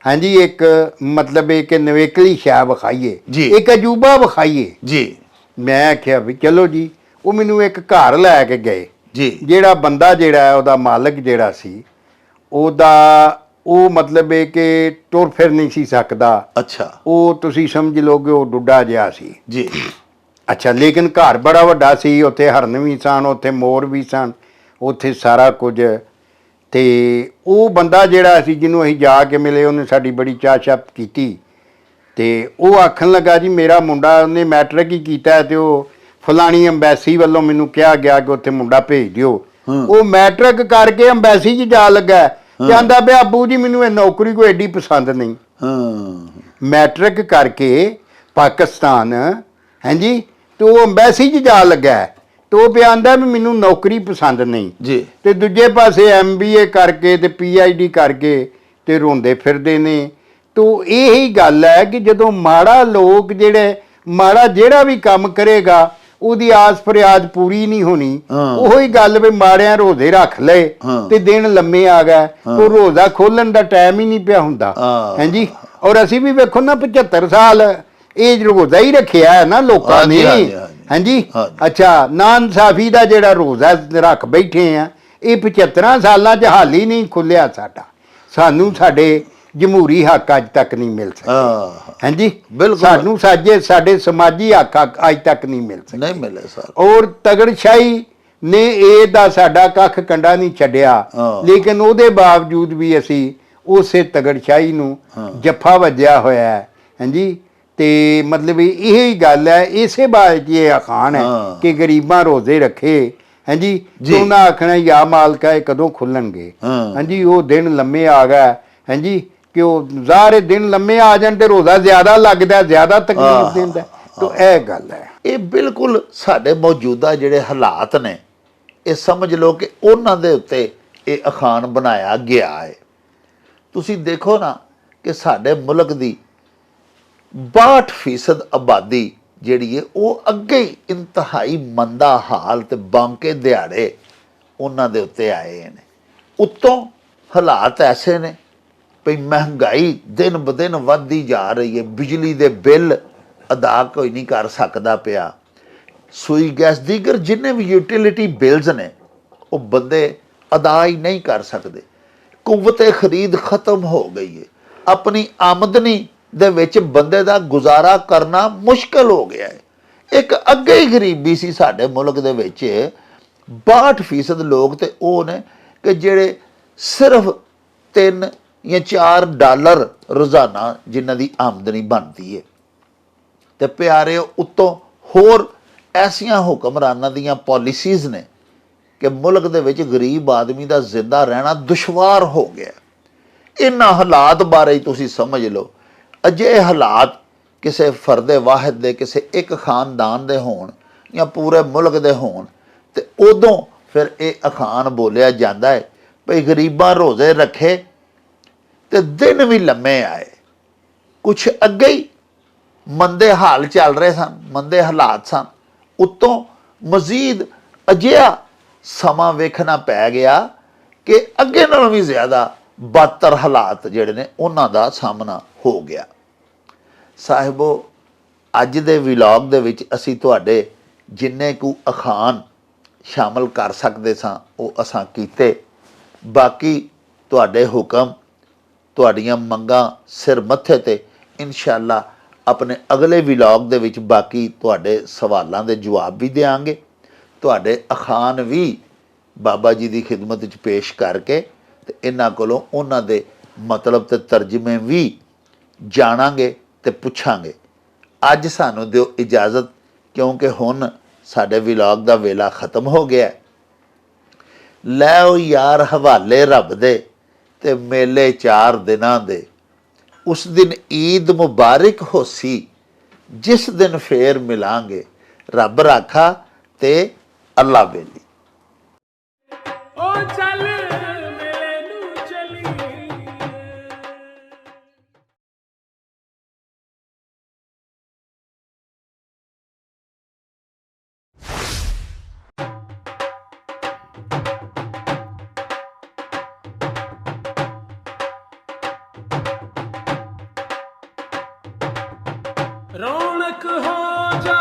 ਹਾਂਜੀ, ਇੱਕ ਮਤਲਬ ਇਹ ਕਿ ਨਵੇਕਲੀ ਸ਼ੈ ਵਿਖਾਈਏ, ਇੱਕ ਅਜੂਬਾ ਵਿਖਾਈਏ ਜੀ। ਮੈਂ ਆਖਿਆ ਵੀ ਚਲੋ ਜੀ। ਉਹ ਮੈਨੂੰ ਇੱਕ ਘਰ ਲੈ ਕੇ ਗਏ ਜੀ। ਜਿਹੜਾ ਬੰਦਾ ਜਿਹੜਾ ਉਹਦਾ ਮਾਲਕ ਜਿਹੜਾ ਸੀ, ਉਹਦਾ ਉਹ ਮਤਲਬ ਇਹ ਕਿ ਤੁਰ ਫਿਰ ਨਹੀਂ ਸੀ ਸਕਦਾ। ਅੱਛਾ। ਉਹ ਤੁਸੀਂ ਸਮਝ ਲਓਗੇ ਉਹ ਡੁੱਡਾ ਜਿਹਾ ਸੀ ਜੀ। ਅੱਛਾ, ਲੇਕਿਨ ਘਰ ਬੜਾ ਵੱਡਾ ਸੀ, ਉੱਥੇ ਹਰਨ ਵੀ ਸਨ, ਉੱਥੇ ਮੋਰ ਵੀ ਸਨ, ਉੱਥੇ ਸਾਰਾ ਕੁਝ। ਤੇ ਉਹ ਬੰਦਾ ਜਿਹੜਾ ਸੀ ਜਿਹਨੂੰ ਅਸੀਂ ਜਾ ਕੇ ਮਿਲੇ, ਉਹਨੇ ਸਾਡੀ ਬੜੀ ਚਾਹ-ਚੱਪ ਕੀਤੀ। ਤੇ ਉਹ ਆਖਣ ਲੱਗਾ ਜੀ ਮੇਰਾ ਮੁੰਡਾ, ਉਹਨੇ ਮੈਟ੍ਰਿਕ ਹੀ ਕੀਤਾ ਤੇ ਉਹ ਫਲਾਣੀ ਅੰਬੈਸੀ ਵੱਲੋਂ ਮੈਨੂੰ ਕਿਹਾ ਗਿਆ ਕਿ ਉੱਥੇ ਮੁੰਡਾ ਭੇਜ ਦਿਓ। ਉਹ ਮੈਟ੍ਰਿਕ ਕਰਕੇ ਅੰਬੈਸੀ 'ਚ ਜਾ ਲੱਗਾ, ਕਹਿੰਦਾ ਵੀ ਆਬੂ ਜੀ ਮੈਨੂੰ ਇਹ ਨੌਕਰੀ ਕੋਈ ਐਡੀ ਪਸੰਦ ਨਹੀਂ। ਮੈਟ੍ਰਿਕ ਕਰਕੇ ਪਾਕਿਸਤਾਨ, ਹਾਂਜੀ, ਤੇ ਉਹ ਅੰਬੈਸੀ 'ਚ ਜਾ ਲੱਗਾ ਤੇ ਉਹ ਪਿਆ ਆਂਦਾ ਵੀ ਮੈਨੂੰ ਨੌਕਰੀ ਪਸੰਦ ਨਹੀਂ ਜੀ। ਤੇ ਦੂਜੇ ਪਾਸੇ MBA ਕਰਕੇ ਤੇ PhD ਕਰਕੇ ਤੇ ਰੋਂਦੇ ਫਿਰਦੇ ਨੇ। ਤੋ ਇਹੀ ਗੱਲ ਹੈ ਕਿ ਜਦੋਂ ਮਾੜਾ ਲੋਕ ਜਿਹੜੇ ਮਾੜਾ ਜਿਹੜਾ ਵੀ ਕੰਮ ਕਰੇਗਾ ਉਹਦੀ ਆਸ ਫਰਿਆਦ ਪੂਰੀ ਨਹੀਂ ਹੋਣੀ। ਉਹੀ ਗੱਲ ਵੀ ਮਾੜਿਆਂ ਰੋਜ਼ੇ ਰੱਖ ਲਏ ਤੇ ਦਿਨ ਲੰਮੇ ਆ ਗਏ, ਉਹ ਰੋਜ਼ਾ ਖੋਲਣ ਦਾ ਟਾਈਮ ਹੀ ਨਹੀਂ ਪਿਆ ਹੁੰਦਾ। ਹਾਂਜੀ, ਔਰ ਅਸੀਂ ਵੀ ਵੇਖੋ ਨਾ 75 ਸਾਲ ਇਹ ਰੋਜ਼ਾ ਹੀ ਰੱਖਿਆ ਹੈ ਨਾ ਲੋਕਾਂ ਨੇ। ਹਾਂਜੀ, ਅੱਛਾ, ਨਾਇਨਸਾਫੀ ਦਾ ਜਿਹੜਾ ਰੋਜ਼ਾ ਰੱਖ ਬੈਠੇ ਆ, ਇਹ 75 ਸਾਲਾਂ 'ਚ ਹਾਲ ਹੀ ਨਹੀਂ ਖੁੱਲਿਆ ਸਾਡਾ। ਸਾਨੂੰ ਸਾਡੇ ਜਮਹੂਰੀ ਹੱਕ ਅੱਜ ਤੱਕ ਨਹੀਂ ਮਿਲ ਸਕੇ। ਹਾਂਜੀ, ਸਾਨੂੰ ਸਾਡੇ ਸਮਾਜੀ ਹੱਕ ਅੱਜ ਤੱਕ ਨਹੀਂ ਮਿਲ ਸਕੇ, ਨਹੀਂ ਮਿਲੇ ਸਰ। ਔਰ ਤਗੜਸ਼ਾਹੀ ਨੇ ਇਹਦਾ ਸਾਡਾ ਕੱਖ ਕੰਡਾ ਨਹੀਂ ਛੱਡਿਆ, ਲੇਕਿਨ ਉਹਦੇ ਬਾਵਜੂਦ ਵੀ ਅਸੀਂ ਉਸੇ ਤਗੜਸ਼ਾਹੀ ਨੂੰ ਜੱਫਾ ਵੱਜਿਆ ਹੋਇਆ ਹੈ। ਹਾਂਜੀ, ਤੇ ਮਤਲਬ ਇਹ ਹੀ ਗੱਲ ਹੈ, ਇਸੇ ਬਾਰੇ 'ਚ ਇਹ ਅਖਾਣ ਹੈ ਹਾਂ। ਕਿ ਗਰੀਬਾਂ ਰੋਜ਼ੇ ਰੱਖੇ, ਹਾਂਜੀ, ਜੀ। ਤੇ ਉਹਨਾਂ ਆਖਣਾ ਯਾ ਮਾਲਕਾ ਇਹ ਕਦੋਂ ਖੁੱਲਣਗੇ, ਹਾਂ। ਹਾਂਜੀ, ਉਹ ਦਿਨ ਲੰਮੇ ਆ ਗਏ, ਹਾਂਜੀ, ਕਿ ਉਹ ਜ਼ਾਹਰੇ ਦਿਨ ਲੰਮੇ ਆ ਜਾਣ ਤੇ ਰੋਜ਼ਾ ਜ਼ਿਆਦਾ ਲੱਗਦਾ, ਜ਼ਿਆਦਾ ਤਕਲੀਫ ਦਿੰਦਾ, ਤਾਂ ਇਹ ਗੱਲ ਹੈ। ਇਹ ਬਿਲਕੁਲ ਸਾਡੇ ਮੌਜੂਦਾ ਜਿਹੜੇ ਹਾਲਾਤ ਨੇ, ਇਹ ਸਮਝ ਲਓ ਕਿ ਉਹਨਾਂ ਦੇ ਉੱਤੇ ਇਹ ਅਖਾਣ ਬਣਾਇਆ ਗਿਆ ਹੈ। ਤੁਸੀਂ ਦੇਖੋ ਨਾ ਕਿ ਸਾਡੇ ਮੁਲਕ ਦੀ 62% ਆਬਾਦੀ ਜਿਹੜੀ ਹੈ ਉਹ ਅੱਗੇ ਹੀ ਇੰਤਹਾਈ ਮੰਦਾ ਹਾਲ ਤੇ ਬਾਂਕੇ ਦਿਹਾੜੇ ਉਹਨਾਂ ਦੇ ਉੱਤੇ ਆਏ ਨੇ। ਉੱਤੋਂ ਹਾਲਾਤ ਐਸੇ ਨੇ ਭਈ ਮਹਿੰਗਾਈ ਦਿਨ ਬ ਦਿਨ ਵੱਧਦੀ ਜਾ ਰਹੀ ਹੈ, ਬਿਜਲੀ ਦੇ ਬਿੱਲ ਅਦਾ ਕੋਈ ਨਹੀਂ ਕਰ ਸਕਦਾ ਪਿਆ, ਸੂਈ ਗੈਸ ਦੀਗਰ ਜਿੰਨੇ ਵੀ ਯੂਟਿਲਿਟੀ ਬਿਲਸ ਨੇ ਉਹ ਬੰਦੇ ਅਦਾ ਹੀ ਨਹੀਂ ਕਰ ਸਕਦੇ। ਕੁਵਤੇ ਖਰੀਦ ਖਤਮ ਹੋ ਗਈ ਹੈ, ਆਪਣੀ ਆਮਦਨੀ ਦੇ ਵਿੱਚ ਬੰਦੇ ਦਾ ਗੁਜ਼ਾਰਾ ਕਰਨਾ ਮੁਸ਼ਕਲ ਹੋ ਗਿਆ ਹੈ। ਇੱਕ ਅੱਗੇ ਹੀ ਗਰੀਬੀ ਸੀ ਸਾਡੇ ਮੁਲਕ ਦੇ ਵਿੱਚ, 62% ਲੋਕ ਤੇ ਉਹ ਨੇ ਕਿ ਜਿਹੜੇ ਸਿਰਫ 3 ਜਾਂ 4 ਡਾਲਰ ਰੋਜ਼ਾਨਾ ਜਿਨ੍ਹਾਂ ਦੀ ਆਮਦਨੀ ਬਣਦੀ ਹੈ। ਤੇ ਪਿਆਰਿਓ, ਉੱਤੋਂ ਹੋਰ ਐਸੀਆਂ ਹੁਕਮਰਾਨਾਂ ਦੀਆਂ ਪਾਲਿਸੀਜ਼ ਨੇ ਕਿ ਮੁਲਕ ਦੇ ਵਿੱਚ ਗਰੀਬ ਆਦਮੀ ਦਾ ਜ਼ਿੰਦਾ ਰਹਿਣਾ ਦੁਸ਼ਵਾਰ ਹੋ ਗਿਆ। ਇਹਨਾਂ ਹਾਲਾਤ ਬਾਰੇ ਹੀ ਤੁਸੀਂ ਸਮਝ ਲਓ, ਅਜਿਹੇ ਹਾਲਾਤ ਕਿਸੇ ਫਰਦੇ ਵਾਹਿਦ ਦੇ, ਕਿਸੇ ਇੱਕ ਖਾਨਦਾਨ ਦੇ ਹੋਣ ਜਾਂ ਪੂਰੇ ਮੁਲਕ ਦੇ ਹੋਣ, ਤੇ ਉਦੋਂ ਫਿਰ ਇਹ ਅਖਾਣ ਬੋਲਿਆ ਜਾਂਦਾ ਹੈ ਭਈ ਗਰੀਬਾਂ ਰੋਜ਼ੇ ਰੱਖੇ ਤੇ ਦਿਨ ਵੀ ਲੰਮੇ ਆਏ। ਕੁਛ ਅੱਗੇ ਹੀ ਮੰਦੇ ਹਾਲ ਚੱਲ ਰਹੇ ਸਨ, ਮੰਦੇ ਹਾਲਾਤ ਸਨ, ਉੱਤੋਂ ਮਜ਼ੀਦ ਅਜਿਹਾ ਸਮਾਂ ਵੇਖਣਾ ਪੈ ਗਿਆ ਕਿ ਅੱਗੇ ਨਾਲੋਂ ਵੀ ਜ਼ਿਆਦਾ ਬਦਤਰ ਹਾਲਾਤ ਜਿਹੜੇ ਨੇ ਉਹਨਾਂ ਦਾ ਸਾਹਮਣਾ ਹੋ ਗਿਆ। ਸਾਹਿਬੋ, ਅੱਜ ਦੇ ਵਲੌਗ ਦੇ ਵਿੱਚ ਅਸੀਂ ਤੁਹਾਡੇ ਜਿੰਨੇ ਕੁ ਅਖਾਣ ਸ਼ਾਮਲ ਕਰ ਸਕਦੇ ਸਾਂ ਉਹ ਅਸਾਂ ਕੀਤੇ। ਬਾਕੀ ਤੁਹਾਡੇ ਹੁਕਮ, ਤੁਹਾਡੀਆਂ ਮੰਗਾਂ ਸਿਰ ਮੱਥੇ ਤੇ ਇਨਸ਼ਾਅੱਲਾ ਆਪਣੇ ਅਗਲੇ ਵਲੌਗ ਦੇ ਵਿੱਚ ਬਾਕੀ ਤੁਹਾਡੇ ਸਵਾਲਾਂ ਦੇ ਜਵਾਬ ਵੀ ਦਿਆਂਗੇ, ਤੁਹਾਡੇ ਅਖਾਣ ਵੀ ਬਾਬਾ ਜੀ ਦੀ ਖਿਦਮਤ ਵਿੱਚ ਪੇਸ਼ ਕਰਕੇ ਤੇ ਇਹਨਾਂ ਕੋਲੋਂ ਉਹਨਾਂ ਦੇ ਮਤਲਬ ਤੇ ਤਰਜਮੇ ਵੀ ਜਾਣਾਂਗੇ ਤੇ ਪੁੱਛਾਂਗੇ। ਅੱਜ ਸਾਨੂੰ ਦਿਓ ਇਜਾਜ਼ਤ, ਕਿਉਂਕਿ ਹੁਣ ਸਾਡੇ ਵਲੌਗ ਦਾ ਵੇਲਾ ਖਤਮ ਹੋ ਗਿਆ। ਲੈ ਓ ਯਾਰ ਹਵਾਲੇ ਰੱਬ ਦੇ ਤੇ ਮੇਲੇ 4 ਦਿਨਾਂ ਦੇ, ਉਸ ਦਿਨ ਈਦ ਮੁਬਾਰਕ ਹੋਸੀ, ਜਿਸ ਦਿਨ ਫੇਰ ਮਿਲਾਂਗੇ, ਰੱਬ ਰਾਖਾ ਤੇ ਅੱਲਾ ਬੇਲੀ। ਓ ਚੱਲ ਮੇਲੇ ਨੂੰ ਚਲੀਏ। रौनक हो जा